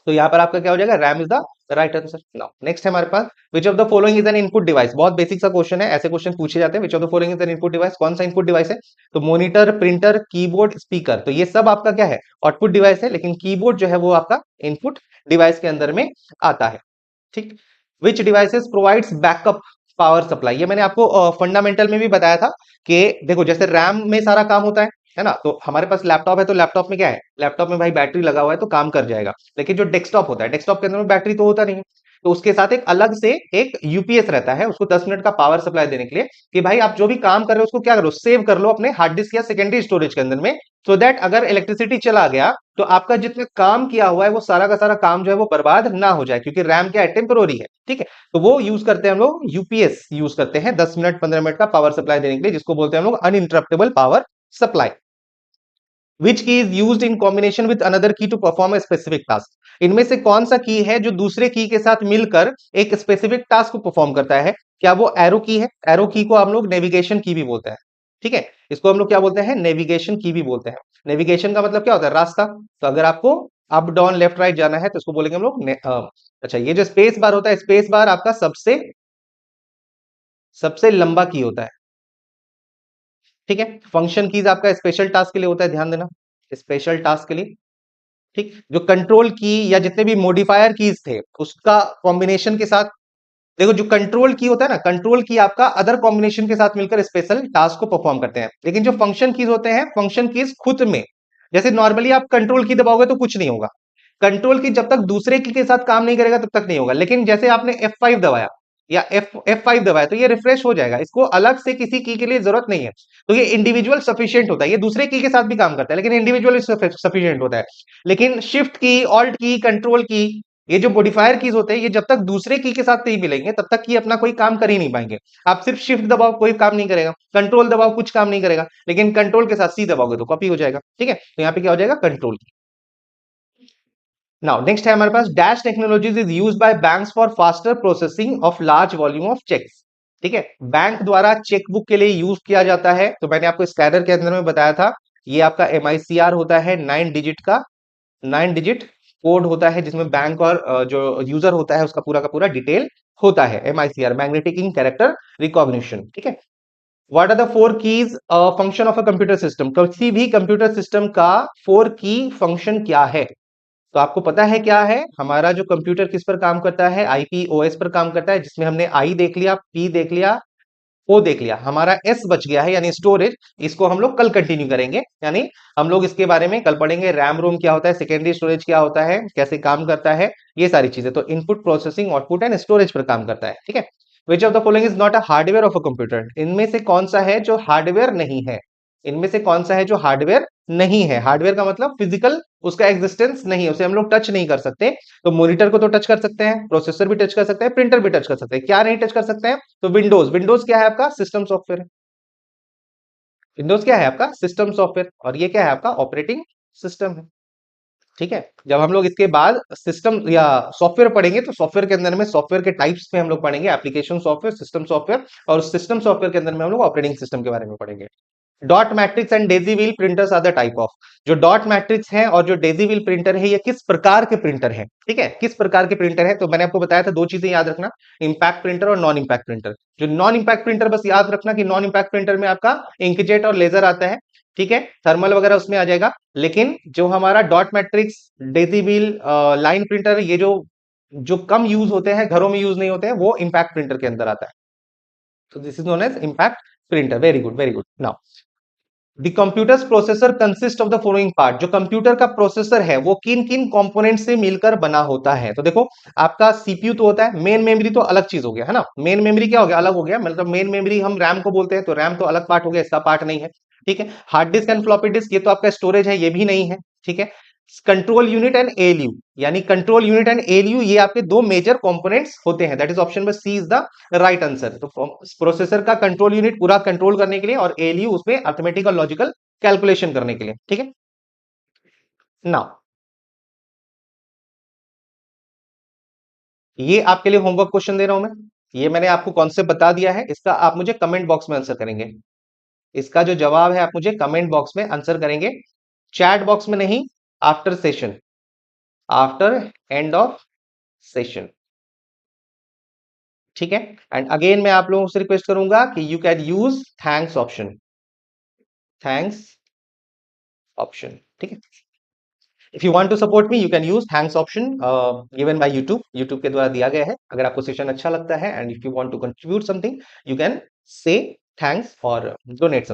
तो यहाँ पर आपका क्या हो जाएगा, RAM is the right answer. Now next है हमारे पास, which of the following is an input device. बहुत बेसिक सा क्वेश्चन है, ऐसे क्वेश्चन पूछे जाते हैं। Which of the following is an input device, कौन सा इनपुट डिवाइस है। तो मॉनिटर, प्रिंटर, कीबोर्ड, स्पीकर, तो ये सब आपका क्या है, आउटपुट डिवाइस है, लेकिन कीबोर्ड जो है वो आपका इनपुट डिवाइस के अंदर में आता है। ठीक, which devices provides backup power supply, ये मैंने आपको फंडामेंटल में भी बताया था कि देखो जैसे रैम में सारा काम होता है ना। तो हमारे पास लैपटॉप है, तो लैपटॉप में क्या है, लैपटॉप में भाई बैटरी लगा हुआ है तो काम कर जाएगा। लेकिन जो डेस्कटॉप होता है, डेस्कटॉप के अंदर में बैटरी तो होता नहीं है, तो उसके साथ एक अलग से एक यूपीएस रहता है, उसको 10 मिनट का पावर सप्लाई देने के लिए, कि भाई आप जो भी काम कर रहे हो उसको क्या करो, सेव कर लो अपने हार्ड डिस्क या सेकेंडरी स्टोरेज के अंदर में, सो दैट अगर इलेक्ट्रिसिटी चला गया तो आपका जितना काम किया हुआ है वो सारा का सारा काम जो है वो बर्बाद ना हो जाए, क्योंकि रैम क्या है, टेम्पोररी है। ठीक है, तो वो यूज करते हैं हम लोग, यूपीएस यूज करते हैं 10 मिनट 15 मिनट का पावर सप्लाई देने के लिए, जिसको बोलते हैं हम लोग uninterruptible power supply. Which key is use in combination with another key to perform a specific task, इनमें से कौन सा की है जो दूसरे की के साथ मिलकर एक स्पेसिफिक टास्क को परफॉर्म करता है। क्या वो एरो की है, एरो की को हम लोग नेविगेशन की भी बोलते हैं। ठीक है, इसको हम लोग क्या बोलते हैं, नेविगेशन की भी बोलते हैं। नेविगेशन का मतलब क्या होता है, रास्ता। तो अगर आपको अप डाउन लेफ्ट राइट जाना है तो इसको बोलेंगे हम लोग अच्छा, ये जो स्पेस बार होता है, स्पेस बार आपका सबसे सबसे लंबा की होता है। ठीक है, फंक्शन कीज आपका स्पेशल टास्क के लिए होता है, ध्यान देना, स्पेशल टास्क के लिए। ठीक, जो कंट्रोल की या जितने भी मॉडिफायर कीज थे उसका कॉम्बिनेशन के साथ, देखो जो कंट्रोल की होता है ना, कंट्रोल की आपका अदर कॉम्बिनेशन के साथ मिलकर स्पेशल टास्क को परफॉर्म करते हैं। लेकिन जो फंक्शन कीज होते हैं, फंक्शन कीज खुद में, जैसे नॉर्मली आप कंट्रोल की दबाओगे तो कुछ नहीं होगा, कंट्रोल की जब तक दूसरे की के साथ काम नहीं करेगा तब तक नहीं होगा। लेकिन जैसे आपने F5 दबाया या F5 दबाया तो ये रिफ्रेश हो जाएगा, इसको अलग से किसी की के लिए जरूरत नहीं है। तो ये इंडिविजुअल सफिशियंट होता है, ये दूसरे की के साथ भी काम करता है लेकिन इंडिविजुअल सफिशियंट होता है। लेकिन शिफ्ट की, ऑल्ट की, कंट्रोल की, ये जो मॉडिफायर कीज होते हैं ये जब तक दूसरे की के साथ नहीं मिलेंगे तब तक ये अपना कोई काम कर ही नहीं पाएंगे। आप सिर्फ शिफ्ट दबाओ कोई काम नहीं करेगा, कंट्रोल दबाओ कुछ काम नहीं करेगा, लेकिन कंट्रोल के साथ सी दबाओगे तो कॉपी हो जाएगा। ठीक है, तो यहाँ पे क्या हो जाएगा, कंट्रोल की। नाउ नेक्स्ट है हमारे पास, dash technologies is used by banks for faster processing of large volume of cheques. ठीक है, बैंक द्वारा चेकबुक के लिए यूज किया जाता है। तो मैंने आपको स्कैनर के अंदर में बताया था, ये आपका MICR होता है, 9 डिजिट का, 9 डिजिट कोड होता है जिसमें बैंक और जो यूजर होता है उसका का पूरा डिटेल होता है। MICR, magnetic ink character recognition. ठीक है, what are the four keys function of a computer system, किसी भी कंप्यूटर सिस्टम का फोर की फंक्शन क्या है। तो आपको पता है क्या है, हमारा जो कंप्यूटर किस पर काम करता है, IP OS पर काम करता है, जिसमें हमने आई देख लिया, पी देख लिया, ओ देख लिया, हमारा एस बच गया है यानी स्टोरेज। इसको हम लोग कल कंटिन्यू करेंगे, यानी हम लोग इसके बारे में कल पढ़ेंगे। रैम रोम क्या होता है, सेकेंडरी स्टोरेज क्या होता है, कैसे काम करता है, ये सारी चीजें। तो input processing output and storage पर काम करता है, ठीक है। विच of the following is not a hardware of a computer, इनमें से कौन सा है जो हार्डवेयर नहीं है, इनमें से कौन सा है जो हार्डवेयर नहीं है। हार्डवेयर का मतलब फिजिकल, उसका एग्जिस्टेंस नहीं है, उसे हम लोग टच नहीं कर सकते। तो मॉनिटर को तो टच कर सकते हैं, प्रोसेसर भी टच कर सकते हैं, प्रिंटर भी टच कर सकते हैं, क्या नहीं टच कर सकते हैं? तो विंडोज, विंडोज क्या है आपका? सिस्टम सॉफ्टवेयर है। विंडोज क्या है आपका? System software. और ये क्या है आपका? ऑपरेटिंग सिस्टम है, ठीक है। जब हम लोग इसके बाद सिस्टम या सॉफ्टवेयर पढ़ेंगे तो सॉफ्टवेयर के अंदर में सॉफ्टवेयर के टाइप्स में हम लोग पढ़ेंगे, एप्लीकेशन सॉफ्टवेयर, सिस्टम सॉफ्टवेयर, और सिस्टम सॉफ्टवेयर के अंदर में हम लोग ऑपरेटिंग सिस्टम के बारे में पढ़ेंगे। Dot matrix and daisy wheel printers are the type of, जो डॉट मैट्रिक्स है और जो डेजी व्हील प्रिंटर है, ये किस प्रकार के प्रिंटर है, ठीक है, किस प्रकार के प्रिंटर है। तो मैंने आपको बताया था दो चीजें याद रखना, इंपैक्ट प्रिंटर और नॉन इंपैक्ट प्रिंटर। जो नॉन इंपैक्ट प्रिंटर, बस याद रखना कि नॉन इंपैक्ट प्रिंटर में आपका इंकजेट और लेजर आता है, ठीक है, थर्मल वगैरह उसमें आ जाएगा। लेकिन जो हमारा dot matrix, Daisy wheel, line printer, ये जो जो कम यूज होते हैं, घरों में यूज नहीं होते हैं, वो इंपैक्ट प्रिंटर के अंदर आता है। तो this is known as impact printer. Very good, very good. Now the computer's processor consist of the following part, जो कंप्यूटर का प्रोसेसर है वो किन किन कंपोनेंट से मिलकर बना होता है। तो देखो, आपका सीपीयू तो होता है, मेन मेमोरी तो अलग चीज हो गया है ना, मेन मेमोरी क्या हो गया? अलग हो गया, मतलब मेन मेमोरी हम रैम को बोलते हैं, तो रैम तो अलग पार्ट हो गया, इसका पार्ट नहीं है, ठीक है। Hard disk and floppy disk, ये तो आपका स्टोरेज है, ये भी नहीं है, ठीक है। कंट्रोल यूनिट एंड एएलयू, यानी कंट्रोल यूनिट एंड एएलयू, ये आपके दो मेजर कंपोनेंट्स होते हैं। That is option number C is the right answer. तो प्रोसेसर का कंट्रोल यूनिट पूरा कंट्रोल करने के लिए, और एएलयू उसमें अर्थमेटिक और लॉजिकल कैलकुलेशन करने के लिए, ठीक है। नाउ ये आपके लिए होमवर्क क्वेश्चन दे रहा हूं मैं, ये मैंने आपको कॉन्सेप्ट बता दिया है, इसका आप मुझे कमेंट बॉक्स में आंसर करेंगे। इसका जो जवाब है आप मुझे कमेंट बॉक्स में आंसर करेंगे, चैट बॉक्स में नहीं, after session, after end of session, ठीक है। एंड अगेन मैं आप लोगों से रिक्वेस्ट करूंगा कि you can use thanks option, thanks option, ठीक है। If you want to support me, you can use thanks option given by YouTube, YouTube के द्वारा दिया गया है। अगर आपको सेशन अच्छा लगता है and if you want to contribute something, you can say thanks और डोनेट